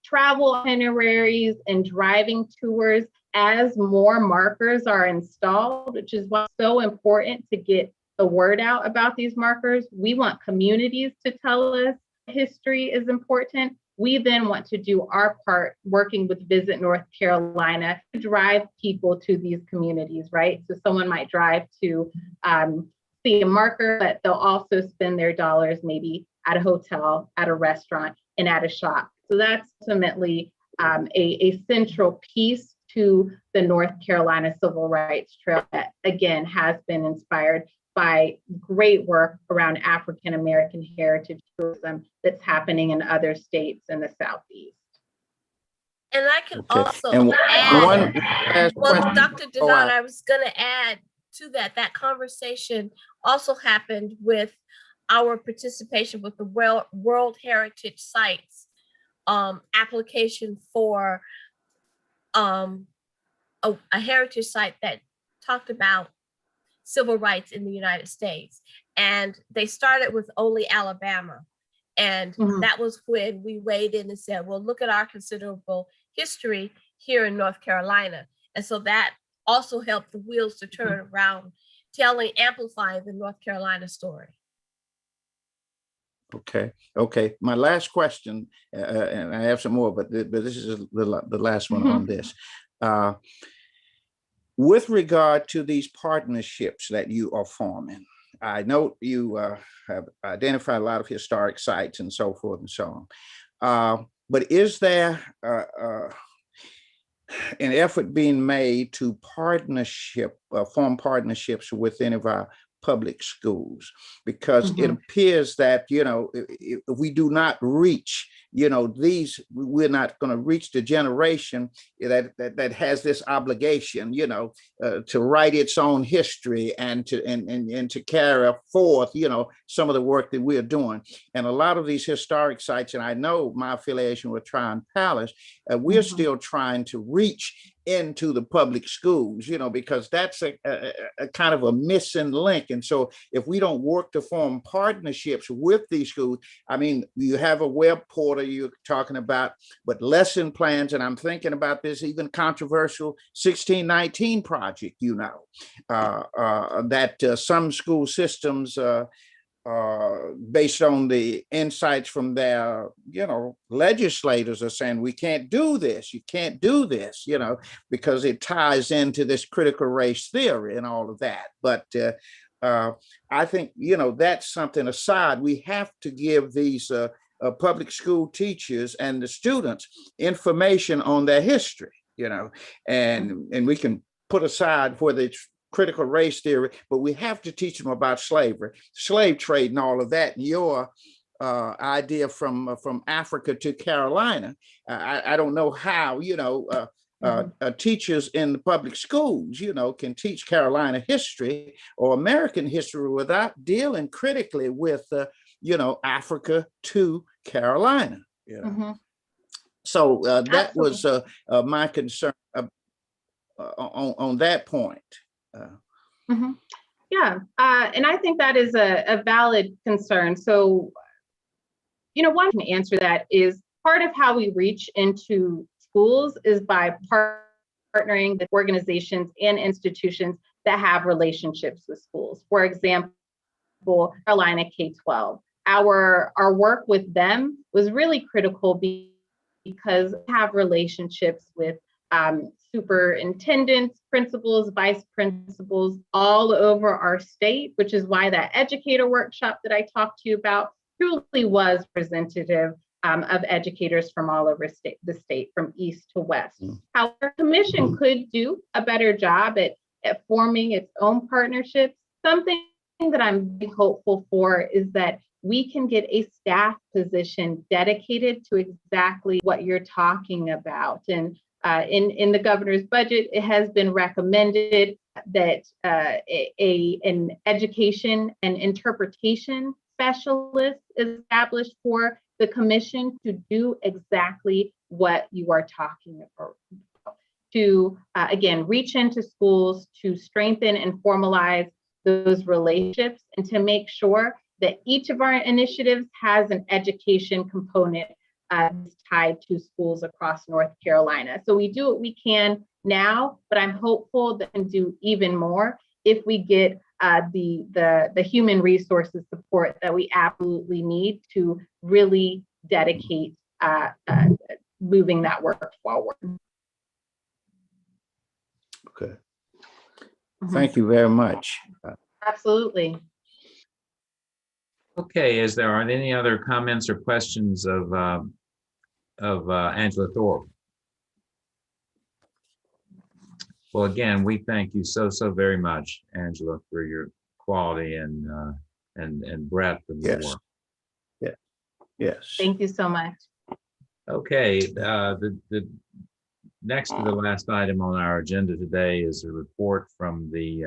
travel itineraries and driving tours as more markers are installed, which is why it's so important to get the word out about these markers. We want communities to tell us history is important. We then want to do our part working with Visit North Carolina to drive people to these communities, right? So someone might drive to see a marker, but they'll also spend their dollars maybe at a hotel, at a restaurant, and at a shop. So that's ultimately a central piece to the North Carolina Civil Rights Trail that, again, has been inspired by great work around African American heritage tourism that's happening in other states in the Southeast. And I can also add, Dr. Denard, I was going to add to that conversation also happened with our participation with the World Heritage Sites application for a heritage site that talked about civil rights in the United States. And they started with only Alabama. And that was when we weighed in and said, well, look at our considerable history here in North Carolina. And so that also helped the wheels to turn around, amplifying the North Carolina story. Okay. My last question, and I have some more, but this is the last one on this. With regard to these partnerships that you are forming, I know you have identified a lot of historic sites and so forth and so on. But is there an effort being made to form partnerships with any of our public schools? Because it appears that, if we do not reach, we're not going to reach the generation that has this obligation, to write its own history and to carry forth, some of the work that we are doing. And a lot of these historic sites, and I know my affiliation with Tryon Palace, we're still trying to reach into the public schools, because that's a kind of a missing link. And so if we don't work to form partnerships with these schools, I mean, you have a web portal you're talking about, but lesson plans, and I'm thinking about this even controversial 1619 project, that some school systems, based on the insights from their, legislators are saying, we can't do this, you can't do this, because it ties into this critical race theory and all of that. But I think, that's something aside. We have to give these public school teachers and the students information on their history, and we can put aside whether it's critical race theory, but we have to teach them about slavery, slave trade, and all of that. And your idea from Africa to Carolina, I don't know how, teachers in the public schools, can teach Carolina history or American history without dealing critically with, Africa to Carolina. So that was my concern on that point. Yeah, and I think that is a valid concern. So, one can answer that is part of how we reach into schools is by partnering with organizations and institutions that have relationships with schools. For example, Carolina K-12. Our work with them was really critical because we have relationships with superintendents, principals, vice principals all over our state, which is why that educator workshop that I talked to you about truly was representative of educators from all over the state, from east to west. How our commission could do a better job at forming its own partnerships. Something that I'm hopeful for is that we can get a staff position dedicated to exactly what you're talking about. And in the governor's budget, it has been recommended that an education and interpretation specialist is established for the commission to do exactly what you are talking about. To, again, reach into schools to strengthen and formalize those relationships and to make sure that each of our initiatives has an education component tied to schools across North Carolina. So we do what we can now, but I'm hopeful that we can do even more if we get the human resources support that we absolutely need to really dedicate moving that work forward. Okay. Thank you very much. Absolutely. Okay, is there any other comments or questions of Angela Thorpe? Well, again, we thank you so very much, Angela, for your quality and breadth of the work. Yes. Thank you so much. Okay, the next to the last item on our agenda today is a report from the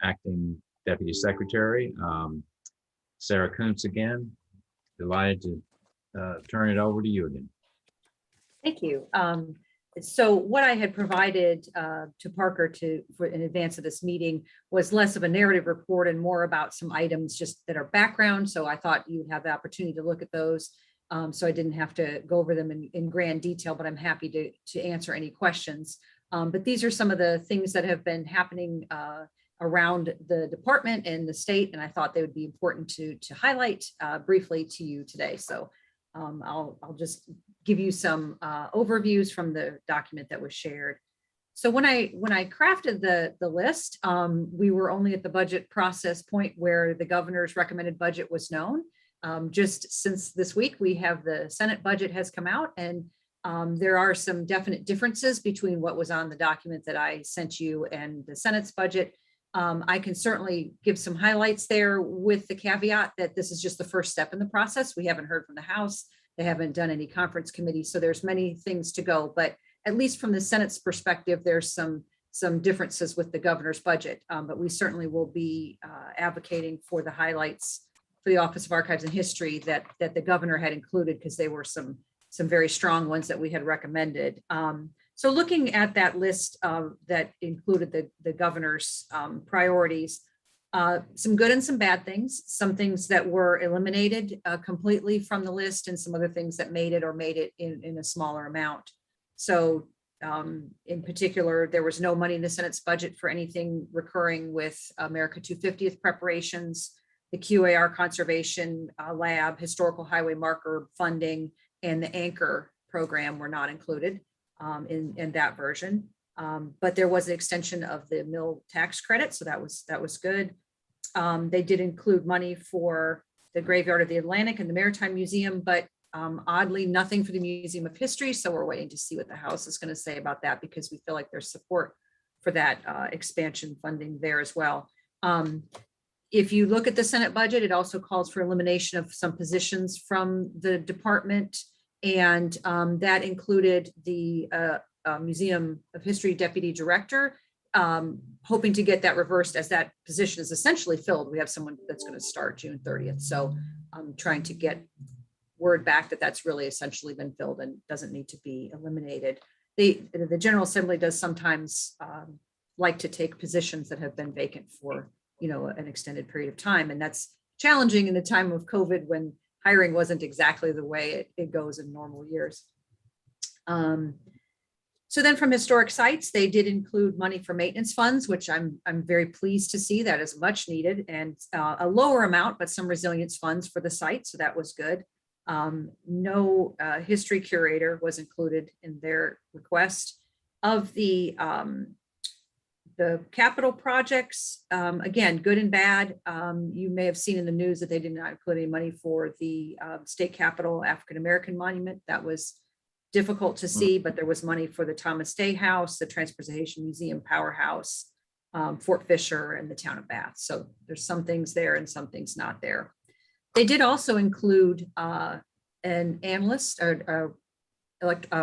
acting deputy secretary, Sarah Kuntz again. Delighted to turn it over to you again. Thank you. So what I had provided to Parker in advance of this meeting was less of a narrative report and more about some items just that are background. So I thought you'd have the opportunity to look at those. So I didn't have to go over them in grand detail, but I'm happy to answer any questions. But these are some of the things that have been happening around the department and the state, and I thought they would be important to highlight briefly to you today. So I'll just give you some overviews from the document that was shared. So when I crafted the list, we were only at the budget process point where the governor's recommended budget was known. Just since this week, we have the Senate budget has come out, and there are some definite differences between what was on the document that I sent you and the Senate's budget. I can certainly give some highlights there with the caveat that this is just the first step in the process. We haven't heard from the House. They haven't done any conference committee. So there's many things to go, but at least from the Senate's perspective, there's some differences with the governor's budget, but we certainly will be advocating for the highlights for the Office of Archives and History that the governor had included, because they were some very strong ones that we had recommended. So looking at that list that included the governor's priorities, some good and some bad things, some things that were eliminated completely from the list, and some other things that made it in a smaller amount. So in particular, there was no money in the Senate's budget for anything recurring with America 250th preparations, the QAR Conservation Lab, Historical Highway Marker funding, and the Anchor program were not included in that version. But there was an extension of the mill tax credit, so that was good. They did include money for the Graveyard of the Atlantic and the Maritime Museum, but oddly, nothing for the Museum of History. So we're waiting to see what the House is going to say about that, because we feel like there's support for that expansion funding there as well. If you look at the Senate budget, it also calls for elimination of some positions from the department, and that included the Museum of History Deputy Director, hoping to get that reversed as that position is essentially filled. We have someone that's going to start June 30th. So I'm trying to get word back that that's really essentially been filled and doesn't need to be eliminated. The General Assembly does sometimes like to take positions that have been vacant for, an extended period of time. And that's challenging in the time of COVID, when hiring wasn't exactly the way it goes in normal years. So then from historic sites, they did include money for maintenance funds, which I'm very pleased to see. That is much needed, and a lower amount, but some resilience funds for the site. So that was good. No history curator was included in their request. Of the capital projects, again, good and bad. You may have seen in the news that they did not include any money for the State Capitol African-American Monument. That was difficult to see, but there was money for the Thomas Day House, the Transportation Museum Powerhouse, Fort Fisher, and the town of Bath. So there's some things there and some things not there. They did also include an analyst or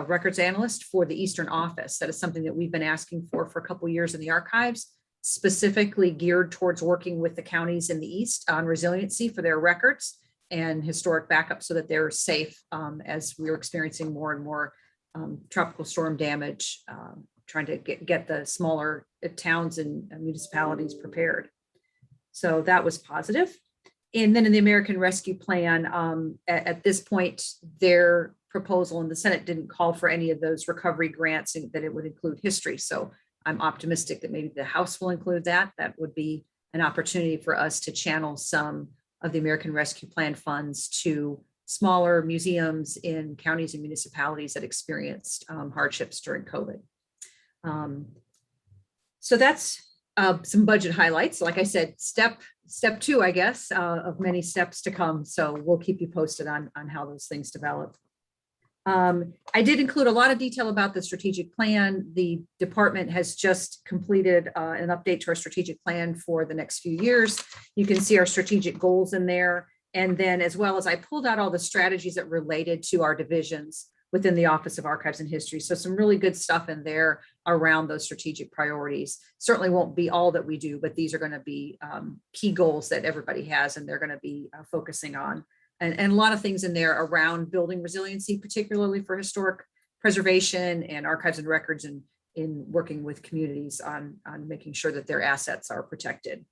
records analyst for the Eastern Office. That is something that we've been asking for a couple of years in the archives, specifically geared towards working with the counties in the East on resiliency for their records and historic backup, so that they're safe as we're experiencing more and more tropical storm damage, trying to get the smaller towns and municipalities prepared. So that was positive. And then in the American Rescue Plan, at this point, their proposal in the Senate didn't call for any of those recovery grants, and that it would include history. So I'm optimistic that maybe the House will include that. That would be an opportunity for us to channel some of the American Rescue Plan funds to smaller museums in counties and municipalities that experienced hardships during COVID. So that's some budget highlights. Like I said, step two, I guess, of many steps to come. So we'll keep you posted on how those things develop. I did include a lot of detail about the strategic plan. The department has just completed an update to our strategic plan for the next few years. You can see our strategic goals in there. And then, as well as, I pulled out all the strategies that related to our divisions within the Office of Archives and History. So some really good stuff in there around those strategic priorities. Certainly won't be all that we do, but these are going to be key goals that everybody has, and they're going to be focusing on. And a lot of things in there around building resiliency, particularly for historic preservation and archives and records, and in working with communities on making sure that their assets are protected.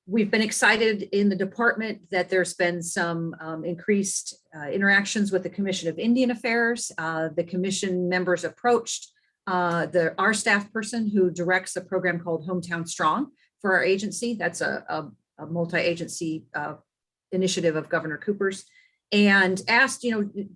We've been excited in the department that there's been some increased interactions with the Commission of Indian Affairs. The commission members approached our staff person who directs a program called Hometown Strong for our agency. That's a multi-agency initiative of Governor Cooper's, and asked,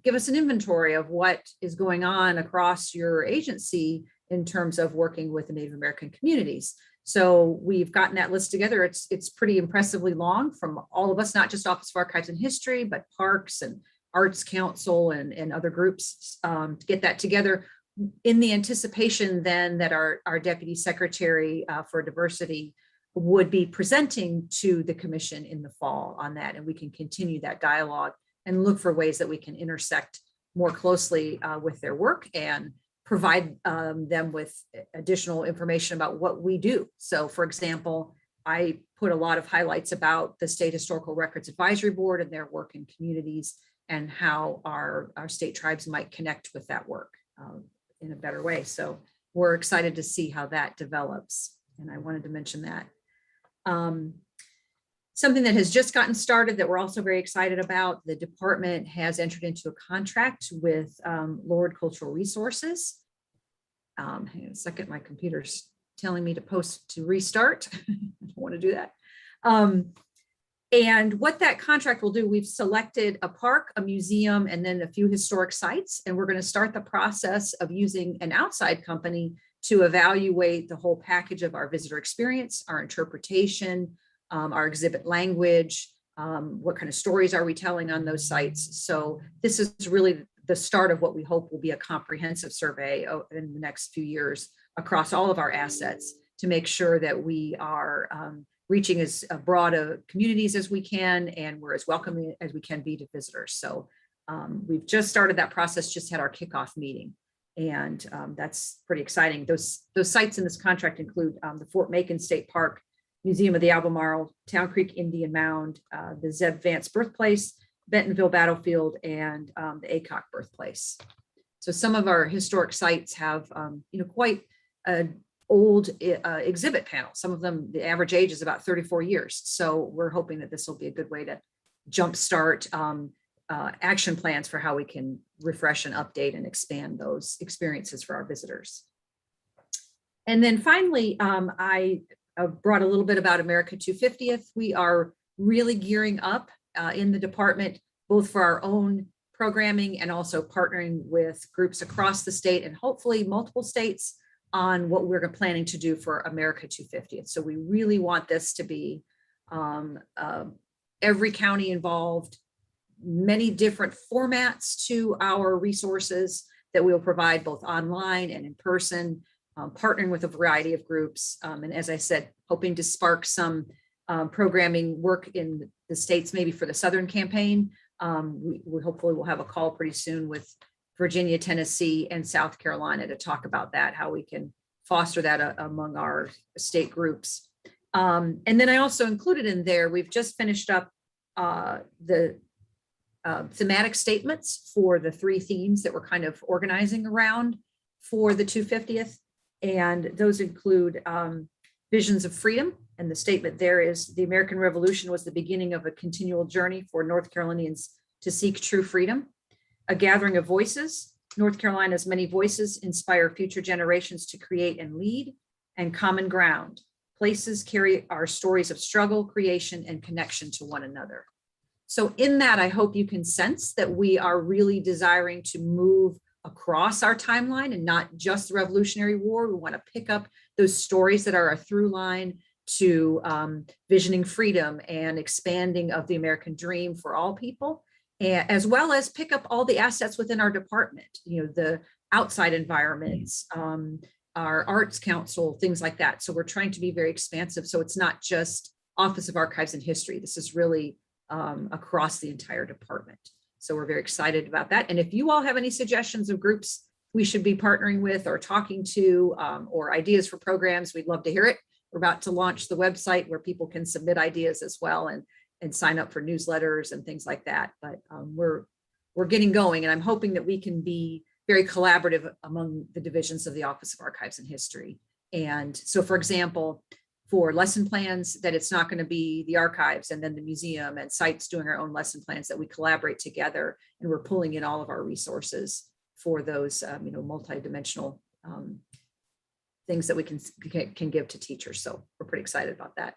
give us an inventory of what is going on across your agency in terms of working with the Native American communities. So we've gotten that list together. It's pretty impressively long from all of us, not just Office of Archives and History, but Parks and Arts Council and other groups, to get that together in the anticipation then that our Deputy Secretary for Diversity would be presenting to the commission in the fall on that, and we can continue that dialogue and look for ways that we can intersect more closely with their work and provide them with additional information about what we do. So for example, I put a lot of highlights about the State Historical Records Advisory Board and their work in communities and how our state tribes might connect with that work in a better way. So we're excited to see how that develops. And I wanted to mention that. Something that has just gotten started that we're also very excited about, the department has entered into a contract with Lord Cultural Resources. Hang on a second, my computer's telling me to restart. I don't want to do that. And what that contract will do, we've selected a park, a museum, and then a few historic sites. And we're going to start the process of using an outside company to evaluate the whole package of our visitor experience, our interpretation, our exhibit language, what kind of stories are we telling on those sites. So this is really the start of what we hope will be a comprehensive survey in the next few years across all of our assets to make sure that we are reaching as broad communities as we can, and we're as welcoming as we can be to visitors. So we've just started that process, just had our kickoff meeting, and that's pretty exciting. Those sites in this contract include the Fort Macon State Park, Museum of the Albemarle, Town Creek Indian Mound, the Zeb Vance birthplace, Bentonville Battlefield, and the Aycock birthplace. So some of our historic sites have quite an old exhibit panel. Some of them, the average age is about 34 years. So we're hoping that this will be a good way to jumpstart action plans for how we can refresh and update and expand those experiences for our visitors. And then finally, I brought a little bit about America 250th. We are really gearing up in the department, both for our own programming and also partnering with groups across the state and hopefully multiple states on what we're planning to do for America 250th. So we really want this to be every county involved, many different formats to our resources that we'll provide both online and in person, partnering with a variety of groups. And as I said, hoping to spark some programming work in the states, maybe for the Southern campaign. We hopefully will have a call pretty soon with Virginia, Tennessee, and South Carolina to talk about that, how we can foster that among our state groups. And then I also included in there, we've just finished up the thematic statements for the 3 themes that we're kind of organizing around for the 250th. And those include visions of freedom. And the statement there is, the American Revolution was the beginning of a continual journey for North Carolinians to seek true freedom. A gathering of voices. North Carolina's many voices inspire future generations to create and lead. And common ground. Places carry our stories of struggle, creation, and connection to one another. So in that, I hope you can sense that we are really desiring to move across our timeline and not just the Revolutionary War. We want to pick up those stories that are a through line to visioning freedom and expanding of the American dream for all people, as well as pick up all the assets within our department, the outside environments, our Arts Council, things like that. So we're trying to be very expansive. So it's not just Office of Archives and History. This is really across the entire department. So we're very excited about that. And if you all have any suggestions of groups we should be partnering with or talking to, or ideas for programs, we'd love to hear it. We're about to launch the website where people can submit ideas as well and sign up for newsletters and things like that. But we're getting going, and I'm hoping that we can be very collaborative among the divisions of the Office of Archives and History. And so, for example, for lesson plans, that it's not going to be the archives and then the museum and sites doing our own lesson plans, that we collaborate together and we're pulling in all of our resources for those multi-dimensional things that we can give to teachers. So we're pretty excited about that.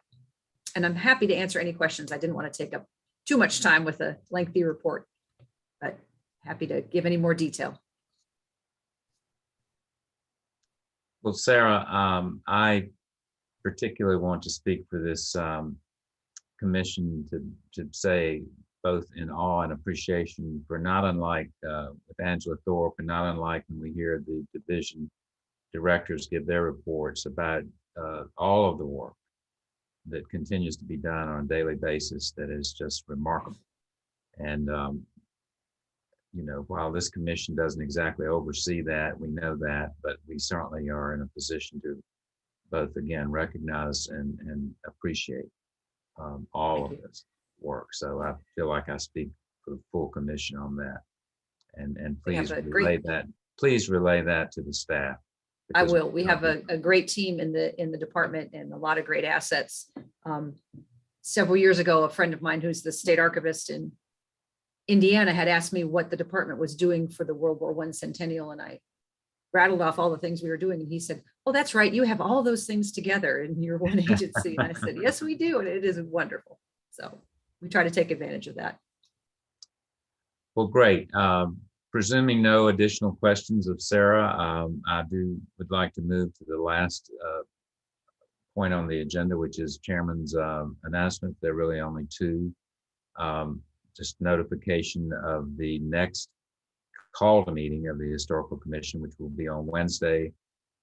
And I'm happy to answer any questions. I didn't want to take up too much time with a lengthy report, but happy to give any more detail. Well, Sarah, I particularly want to speak for this commission to say both in awe and appreciation for, not unlike with Angela Thorpe, and not unlike when we hear the division directors give their reports about all of the work that continues to be done on a daily basis that is just remarkable. And while this commission doesn't exactly oversee that, we know that, but we certainly are in a position to both, again, recognize and appreciate all of this work. So I feel like I speak for the full commission on that. And We have please a relay great- that. Please relay that to the staff. I because will. We have a great team in the department and a lot of great assets. Several years ago, a friend of mine who's the state archivist in Indiana had asked me what the department was doing for the World War I centennial, and I rattled off all the things we were doing, and he said, "Oh, that's right. You have all those things together in your one agency." And I said, "Yes, we do, and it is wonderful." So we try to take advantage of that. Well, great. Presuming no additional questions of Sarah, I would like to move to the last point on the agenda, which is Chairman's announcement. There are really only two. Just notification of the next call to meeting of the Historical Commission, which will be on Wednesday,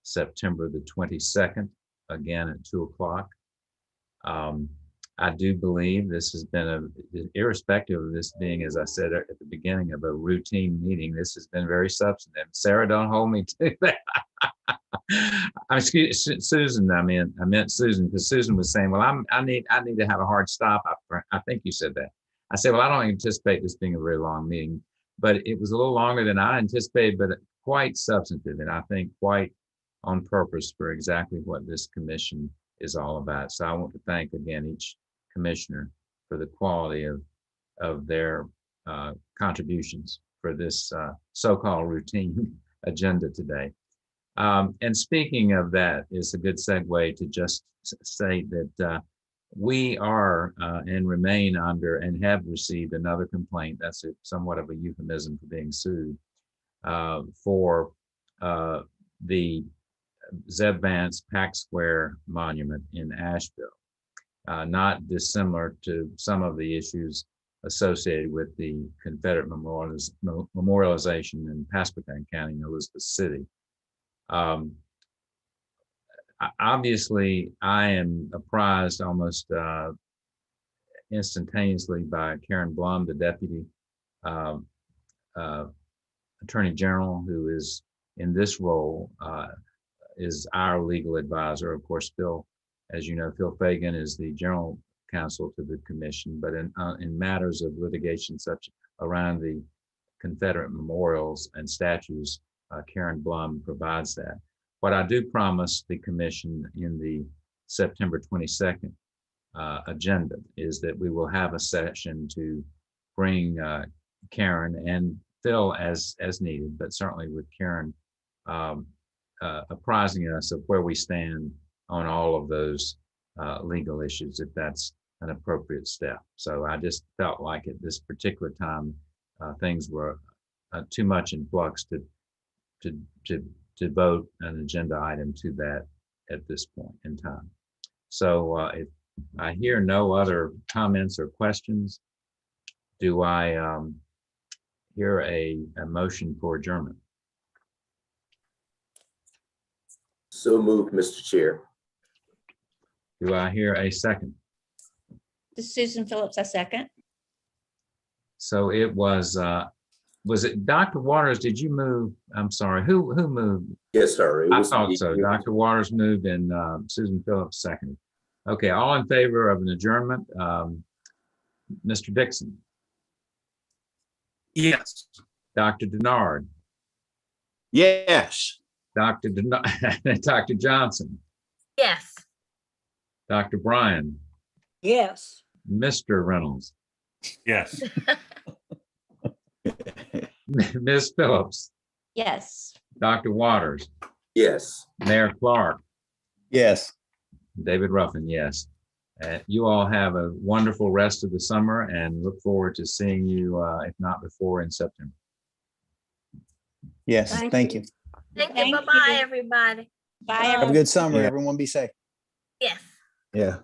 September the 22nd, again at 2 o'clock. I do believe this has been irrespective of this being, as I said at the beginning, of a routine meeting, this has been very substantive. Sarah, don't hold me to that. Excuse Susan, I meant Susan, because Susan was saying, well, I need to have a hard stop. I think you said that. I said, well, I don't anticipate this being a very long meeting, but it was a little longer than I anticipated, but quite substantive, and I think quite on purpose for exactly what this commission is all about. So I want to thank again each commissioner for the quality of their contributions for this so-called routine agenda today. And speaking of that, is a good segue to just say that we are and remain under and have received another complaint. That's somewhat of a euphemism for being sued for the Zeb Vance Pack Square Monument in Asheville. Not dissimilar to some of the issues associated with the Confederate memorialization in Pasquotank County in Elizabeth City. Obviously, I am apprised almost instantaneously by Karen Blum, the Deputy Attorney General, who is in this role, is our legal advisor. Of course, Phil, as you know, Phil Fagan is the General Counsel to the Commission, but in matters of litigation such around the Confederate memorials and statues, Karen Blum provides that. What I do promise the Commission in the September 22nd agenda is that we will have a session to bring Karen and Phil as needed, but certainly with Karen apprising us of where we stand on all of those legal issues, if that's an appropriate step. So I just felt like at this particular time, things were too much in flux to devote an agenda item to that at this point in time. So if I hear no other comments or questions, do I hear a motion for adjournment? So moved, Mr. Chair. Do I hear a second? This is Susan Phillips, a second. So it was it Dr. Waters? Did you move? I'm sorry, who moved? Yes, sir. I thought so. Dr. Waters moved and Susan Phillips seconded. Okay, all in favor of an adjournment? Mr. Dixon? Yes. Dr. Denard? Yes. Dr. Johnson? Yes. Dr. Bryan? Yes. Mr. Reynolds? Yes. Ms. Phillips? Yes. Dr. Waters? Yes. Mayor Clark? Yes. David Ruffin, yes. You all have a wonderful rest of the summer and look forward to seeing you, if not before, in September. Yes, thank you. Thank you. Bye-bye, everybody. Bye. Have a Everyone. good summer. Yeah. Everyone be safe. Yes. Yeah.